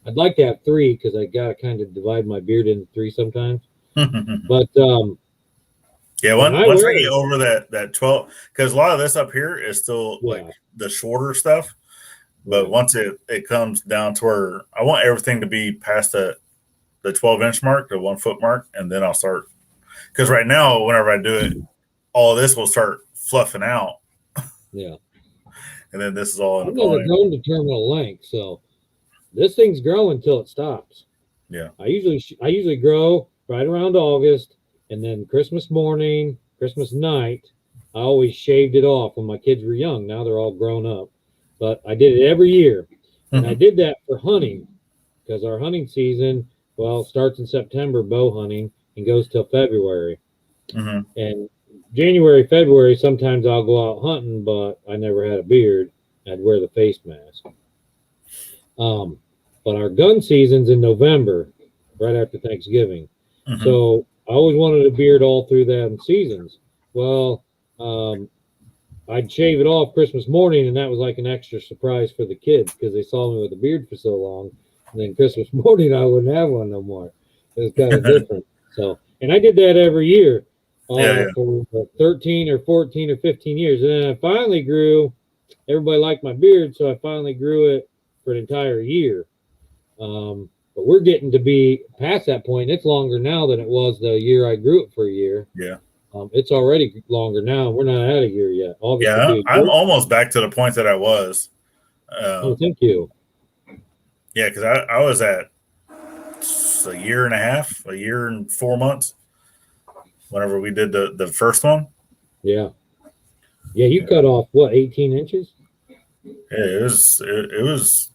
I'd like to have 3 because I got to kind of divide my beard into 3 sometimes. But yeah, once I get over that 12, because a lot of this up here is still like the shorter stuff. But once it comes down to where I want everything to be past the 12-inch mark, the 1 foot mark, and then I'll start. Because right now, whenever I do it, all this will start fluffing out. Yeah. And then this is all in I've never grown to terminal length, so this thing's growing until it stops. Yeah. I usually grow right around August, and then Christmas morning, Christmas night, I always shaved it off when my kids were young. Now they're all grown up. But I did it every year. And I did that for hunting because our hunting season, starts in September, bow hunting, and goes till February. And January, February, sometimes I'll go out hunting, but I never had a beard. I'd wear the face mask. But our gun season's in November, right after Thanksgiving. So I always wanted a beard all through them seasons. Well, I'd shave it off Christmas morning, and that was like an extra surprise for the kids because they saw me with a beard for so long. And then Christmas morning, I wouldn't have one no more. It was kind of different. So, and I did that every year for 13 or 14 or 15 years. And then I finally grew. Everybody liked my beard, so I finally grew it for an entire year. But we're getting to be past that point. It's longer now than it was the year I grew it for a year. Yeah. It's already longer now. We're not at a year yet. I'm almost back to the point that I was. Thank you. Yeah, because I was at a year and a half, a year and 4 months whenever we did the first one. Yeah. Yeah, you cut off, 18 inches? Yeah, it was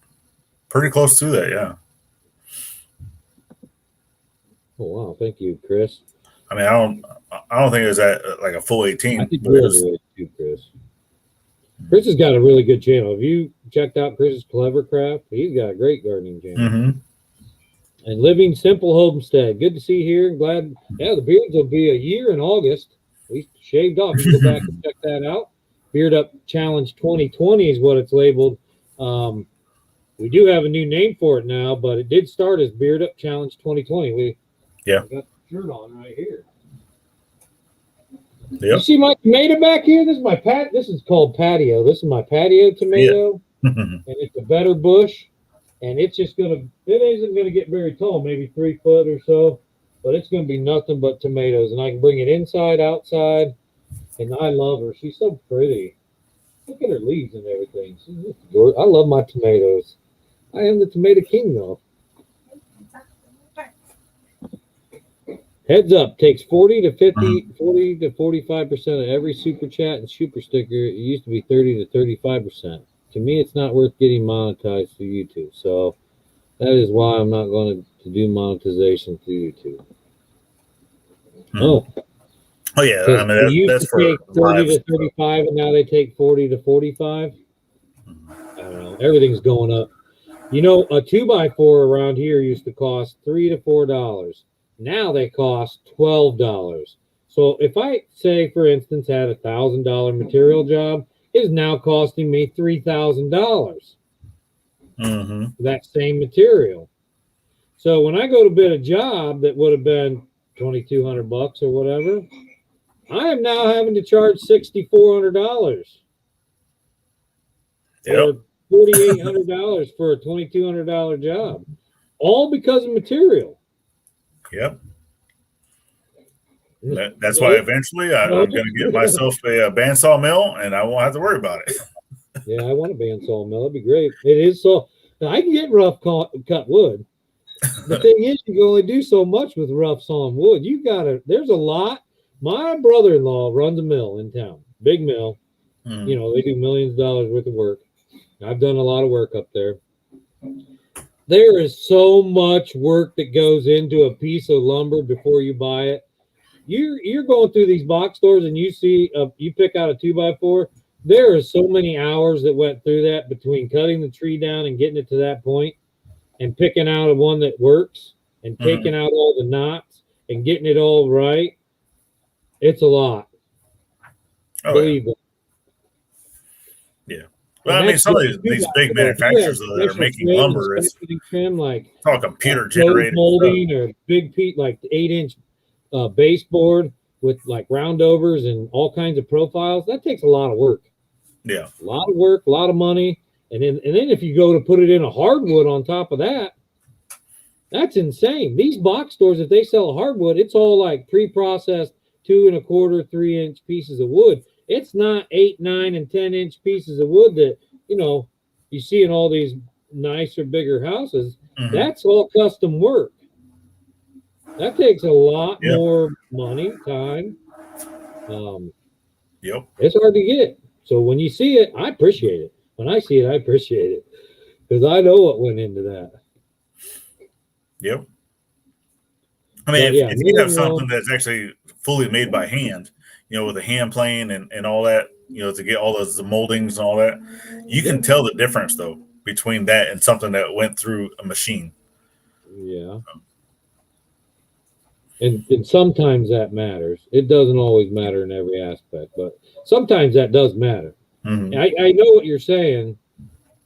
pretty close to that, yeah. Oh, wow. Thank you, Chris. I mean, I don't think it was at like a full 18. I think really too, Chris. Chris has got a really good channel. Have you checked out Chris's Clever Craft? He's got a great gardening channel. And Living Simple Homestead. Good to see you here. Glad. Yeah, the beards will be a year in August. We shaved off. You go back and check that out. Beardupchallenge21 is what it's labeled. We do have a new name for it now, but it did start as Beardupchallenge2020. I got the shirt on right here. Yep. You see my tomato back here? This is This is called patio. This is my patio tomato, and it's a better bush. And it's just it isn't gonna get very tall, maybe 3 foot or so, but it's gonna be nothing but tomatoes. And I can bring it inside, outside, and I love her. She's so pretty. Look at her leaves and everything. I love my tomatoes. I am the tomato king, though. Heads up, takes 40 to 45% of every super chat and super sticker. It used to be 30 to 35%. To me, it's not worth getting monetized through YouTube. So that is why I'm not going to do monetization through YouTube. Oh yeah, I mean they used that's to take 30 to 35, and now they take 40 to 45. I don't know. Everything's going up. You know, a 2x4 around here used to cost $3 to $4. Now they cost $12. So if I say, for instance, had $1,000 material job, is now costing me $3,000 Mm-hmm. for that same material. So when I go to bid a job that would have been $2,200 or whatever, I am now having to charge $6,400 Yep. or $4,800 for a $2,200 job, all because of material. Yep. That's why eventually I'm going to get myself a bandsaw mill, and I won't have to worry about it. Yeah, I want a bandsaw mill. That'd be great. It is so. Now, I can get rough cut wood. The thing is, you can only do so much with rough sawn wood. You gotta. There's a lot. My brother-in-law runs a mill in town, big mill. Mm. You know, they do millions of dollars worth of work. I've done a lot of work up there. There is so much work that goes into a piece of lumber before you buy it. You're going through these box stores and you see you pick out a 2x4. There are so many hours that went through that between cutting the tree down and getting it to that point, and picking out a one that works and taking out all the knots and getting it all right. It's a lot. Oh, Believe it. Yeah. Well, I mean, some of these big manufacturers that are making lumber is trim, like all computer generated molding or big peat, like the 8-inch baseboard with like roundovers and all kinds of profiles. That takes a lot of work. Yeah. A lot of work, a lot of money. And then if you go to put it in a hardwood on top of that, that's insane. These box stores, if they sell a hardwood, it's all like pre-processed 2 1/4, 3-inch pieces of wood. It's not 8, 9, and 10-inch pieces of wood that, you know, you see in all these nicer, bigger houses. That's all custom work. That takes a lot more money, time. It's hard to get. So when you see it, I appreciate it. When I see it, I appreciate it because I know what went into that. Yep. I mean, if you have something that's actually fully made by hand, you know, with a hand plane and all that, you know, to get all those the moldings and all that, you can tell the difference though between that and something that went through a machine. Yeah. And sometimes that matters. It doesn't always matter in every aspect, but sometimes that does matter. I know what you're saying.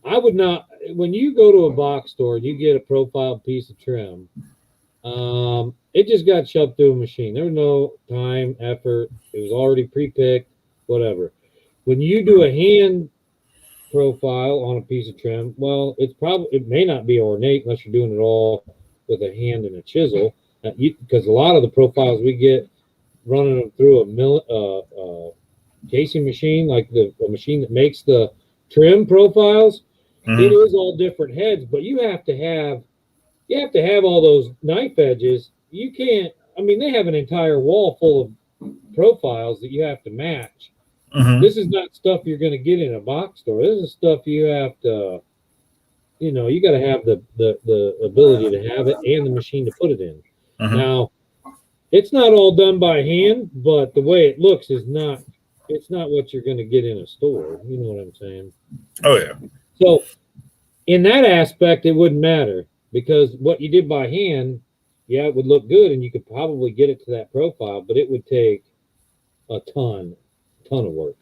I would not, when you go to a box store and you get a profiled piece of trim, it just got shoved through a machine. There was no time, effort. It was already pre-picked, whatever. When you do a hand profile on a piece of trim, well, it may not be ornate unless you're doing it all with a hand and a chisel. Because a lot of the profiles we get running them through a casing machine, like a machine that makes the trim profiles, it is all different heads, but you have to have all those knife edges. You can't, I mean, they have an entire wall full of profiles that you have to match. This is not stuff you're going to get in a box store. This is stuff you have to, you know, you got to have the ability to have it and the machine to put it in. Now, it's not all done by hand, but the way it looks is not, it's not what you're going to get in a store. You know what I'm saying? Oh, yeah. So in that aspect, it wouldn't matter because what you did by hand, yeah, it would look good and you could probably get it to that profile, but it would take a ton of work.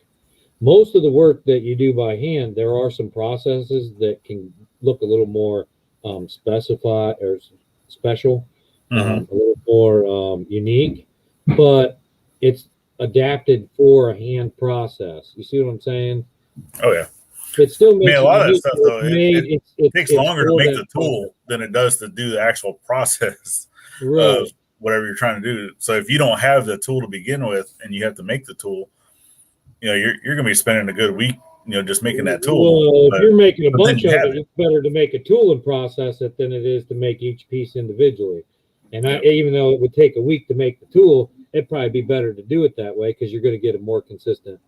Most of the work that you do by hand, there are some processes that can look a little more specified or special. A little more unique, but it's adapted for a hand process. You see what I'm saying? Oh yeah. It still makes a lot of that stuff though. It takes longer to make the tool than it does to do the actual process of whatever you're trying to do. So if you don't have the tool to begin with and you have to make the tool, you know, you're going to be spending a good week, you know, just making that tool. Well, if you're making a bunch of it, it's better to make a tool and process it than it is to make each piece individually. And even though it would take a week to make the tool, it'd probably be better to do it that way because you're going to get a more consistent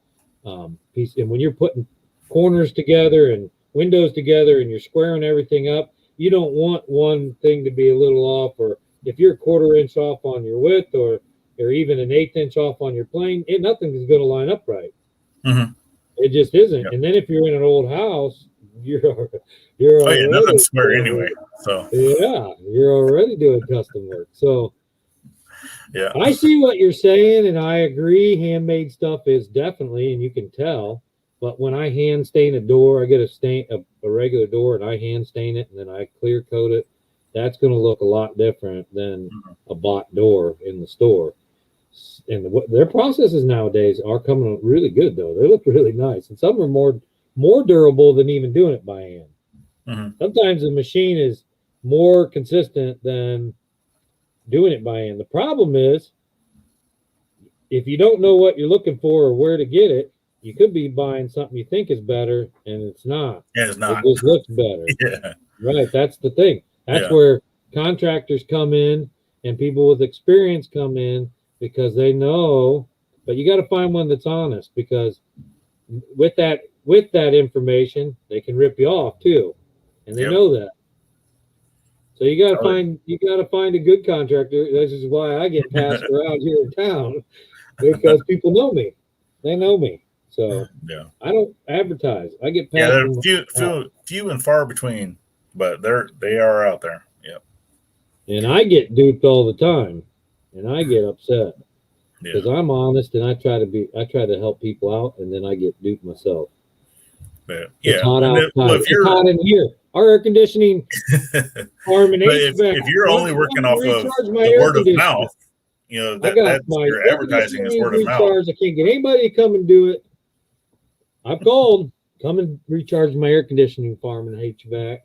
piece. And when you're putting corners together and windows together and you're squaring everything up, you don't want one thing to be a little off. Or if you're a 1/4 inch off on your width or even an 1/8 inch off on your plane, nothing is going to line up right. It just isn't. And then if you're in an old house, you're nothing's square anyway. So you're already doing custom work. So yeah, I see what you're saying, and I agree. Handmade stuff is definitely, and you can tell, But when I hand stain a door, I get a regular door and I hand stain it and then I clear coat it. That's going to look a lot different than a bought door in the store. And their processes nowadays are coming really good, though. They look really nice, and some are more durable than even doing it by hand. Mm-hmm. Sometimes the machine is more consistent than doing it by hand. The problem is, if you don't know what you're looking for or where to get it, you could be buying something you think is better, and it's not. Yeah, it's not. It just looks better. Yeah. Right. That's the thing. That's where contractors come in and people with experience come in, because they know. But you got to find one that's honest, because with that information, they can rip you off too, and they know that. So you got to find a good contractor. This is why I get passed around here in town, because people know me. They know me. So I don't advertise. I get passed. Yeah, they're few and far between, but they are out there. Yep. And I get duped all the time, and I get upset because I'm honest and I try to help people out, and then I get duped myself. It's hot outside. It's hot in here. Our air conditioning farm and HVAC. If you're only working off of the word of mouth, that's your advertising is word of mouth. I can't get anybody to come and do it. I've called. Come and recharge my air conditioning farm and HVAC.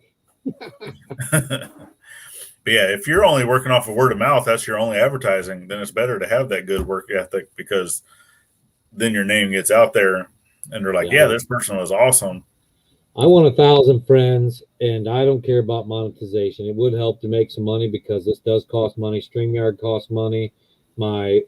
But yeah, if you're only working off of word of mouth, that's your only advertising, then it's better to have that good work ethic, because then your name gets out there and they're like, yeah, this person was awesome. I want 1,000 friends, and I don't care about monetization. It would help to make some money, because this does cost money. StreamYard costs money. My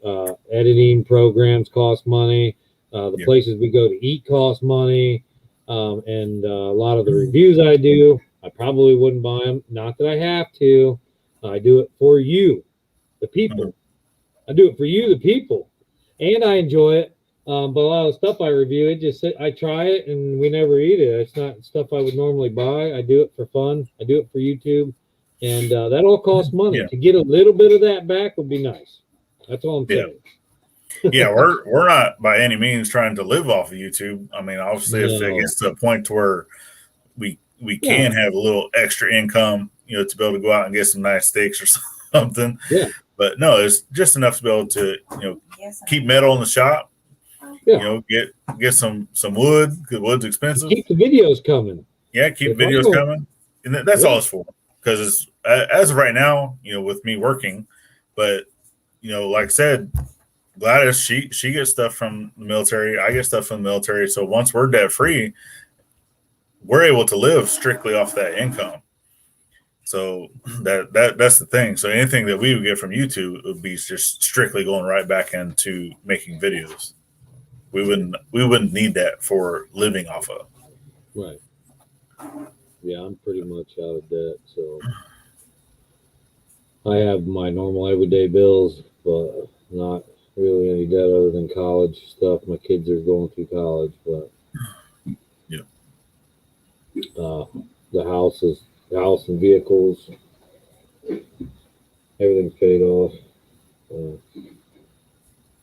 editing programs cost money. The places we go to eat cost money. And a lot of the reviews I do, I probably wouldn't buy them. Not that I have to. I do it for you, the people. I do it for you, the people. And I enjoy it. But a lot of the stuff I review, I try it and we never eat it. It's not stuff I would normally buy. I do it for fun. I do it for YouTube. And that all costs money. To get a little bit of that back would be nice. That's all I'm saying. Yeah, we're not by any means trying to live off of YouTube. I mean, obviously, if it gets to a point to where we can have a little extra income, to be able to go out and get some nice steaks or something. Yeah. But no, it's just enough to be able to, keep metal in the shop. Yeah. Get some wood, because wood's expensive. Keep the videos coming. Yeah, keep videos coming, and that's all it's for. Because as of right now, with me working, but like I said, Gladys, she gets stuff from the military. I get stuff from the military. So once we're debt free, we're able to live strictly off that income. So that's the thing. So anything that we would get from YouTube would be just strictly going right back into making videos. We wouldn't need that for living off of. Right. Yeah, I'm pretty much out of debt. So I have my normal everyday bills, but not really any debt other than college stuff. My kids are going through college, but the house and vehicles, everything's paid off.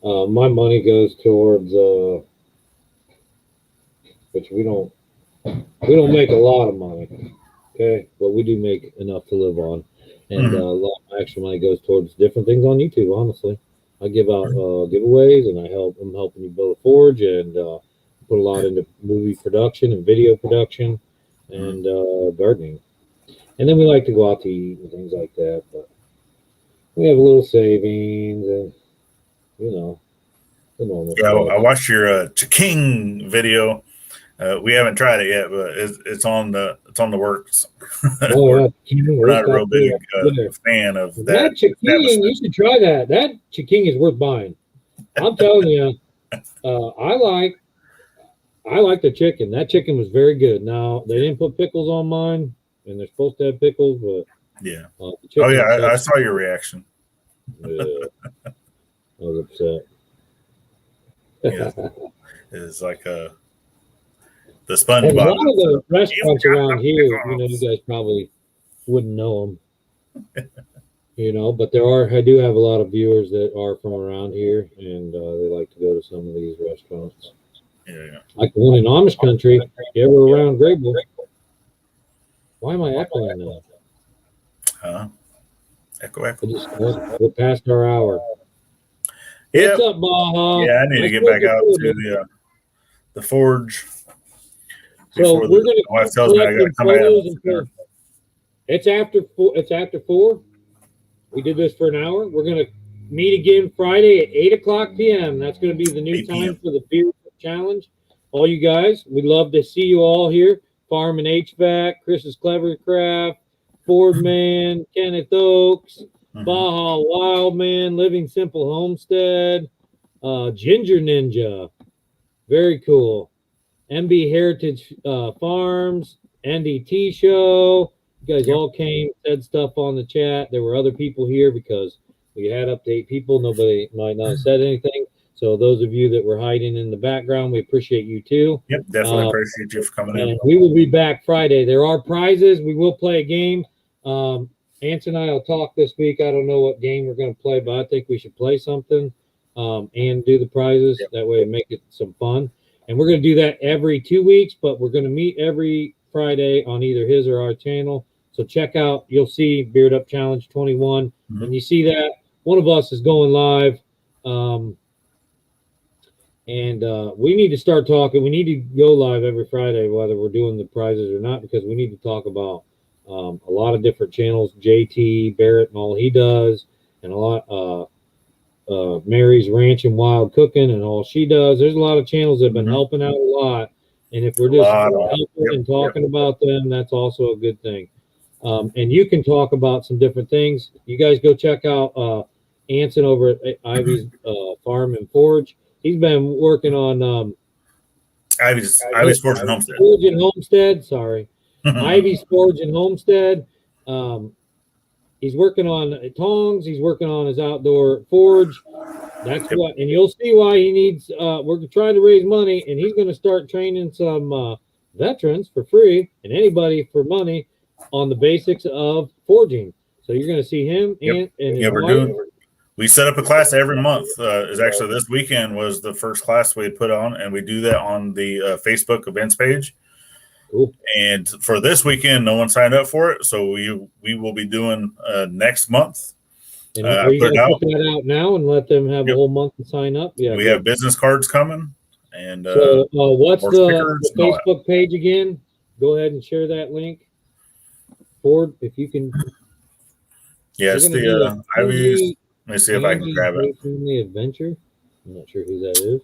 My money goes towards which we don't make a lot of money, okay, but we do make enough to live on, and a lot of extra money goes towards different things on YouTube. Honestly, I give out giveaways, and I'm helping you build a forge, and put a lot into movie production and video production and gardening. And then we like to go out to eat and things like that, but we have a little savings and the normal stuff. I watched your Chiking video. We haven't tried it yet, but it's on the works. We're not a real big fan of that. Chiking, you should try that. That Chiking is worth buying. I'm telling you, I like the chicken. That chicken was very good. Now they didn't put pickles on mine, and they're supposed to have pickles, but I saw your reaction. Yeah, I was upset. It's like the SpongeBob. And a lot of the restaurants around here, you guys probably wouldn't know them, but I do have a lot of viewers that are from around here, and they like to go to some of these restaurants. Yeah. Like the one in Amish country. If you ever around Grable. Why am I echoing now? Huh? Echo. We're past our hour. Yep. What's up, Baja? Yeah, I need to get back out to the forge. So we're going to wife tells me I got to come out. It's after 4. It's after 4. We did this for an hour. We're going to meet again Friday at 8:00 p.m. That's going to be the new time for the Beard Challenge. All you guys, we'd love to see you all here. Farm and HVAC, Chris's Clever Craft, Ford Man, Kenneth Oaks, Baja Wildman, Living Simple Homestead, Ginger Ninja. Very cool. MB Heritage Farms, NDT Show. You guys all came, said stuff on the chat. There were other people here because we had up to 8 people. Nobody might not have said anything. So those of you that were hiding in the background, we appreciate you too. Yep, definitely appreciate you for coming in. We will be back Friday. There are prizes. We will play a game. Ance and I will talk this week. I don't know what game we're going to play, but I think we should play something and do the prizes. Yep. That way make it some fun. And we're going to do that every 2 weeks, but we're going to meet every Friday on either his or our channel. So check out, you'll see Beardupchallenge21. And you see that one of us is going live. We need to start talking. We need to go live every Friday, whether we're doing the prizes or not, because we need to talk about a lot of different channels. JT Barrett and all he does, and a lot Mary's Ranch and Wild Cooking and all she does. There's a lot of channels that have been helping out a lot, and if we're just helping and talking about them, that's also a good thing. And you can talk about some different things. You guys go check out Anson over at Ivy's Farm and Forge. He's been working on Ivy's Forge and Homestead. Forge and Homestead, sorry. Ivy's Forge and Homestead. He's working on tongs. He's working on his outdoor forge. That's what, and you'll see why he needs. We're trying to raise money, and he's going to start training some veterans for free and anybody for money on the basics of forging. So you're going to see him and we set up a class every month. Is actually this weekend was the first class we had put on, and we do that on the Facebook events page. Cool. And for this weekend, no one signed up for it, so we will be doing next month. And are you going to put that out now and let them have a whole month to sign up? Yeah, we have business cards coming. And so, what's the Facebook page again? Go ahead and share that link, Ford, if you can. Yes, the Ivy's. Let me see if I can grab it. The Adventure. I'm not sure who that is.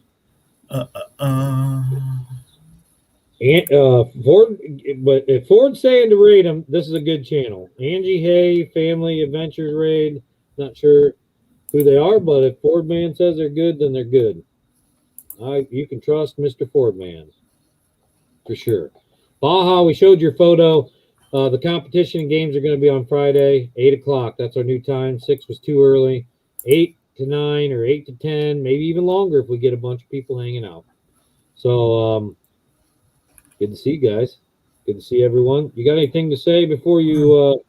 Ford, but if Ford's saying to raid them, this is a good channel. Angie Hay, Family Adventures Raid. Not sure who they are, but if Ford Man says they're good, then they're good. You can trust Mr. Ford Man for sure. Baja, we showed your photo. The competition and games are going to be on Friday, 8:00. That's our new time. 6 was too early. 8 to 9 or 8 to 10, maybe even longer if we get a bunch of people hanging out. So, good to see you guys. Good to see everyone. You got anything to say before you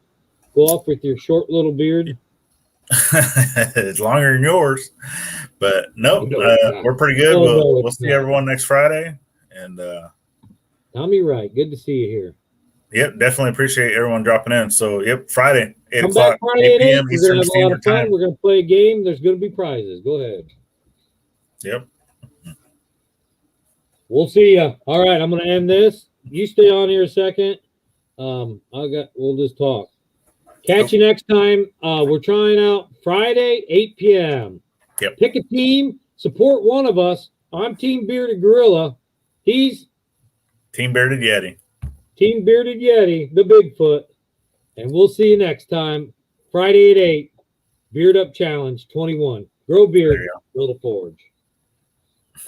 go off with your short little beard? It's longer than yours, but no, we're pretty good. We'll see everyone next Friday. And Tommy Wright, good to see you here. Yep, definitely appreciate everyone dropping in. So, yep, Friday, 8 o'clock, 8 p.m. We're going to have a lot of fun. We're going to play a game. There's going to be prizes. Go ahead. Yep. We'll see you. All right, I'm going to end this. You stay on here a second. We'll just talk. Catch you next time. We're trying out Friday, 8 p.m. Yep. Pick a team. Support one of us. I'm Team Bearded Gorilla. He's Team Bearded Yeti. Team Bearded Yeti, the Bigfoot. And we'll see you next time. Friday at 8. Beard Up Challenge 21. Grow beard, build a forge.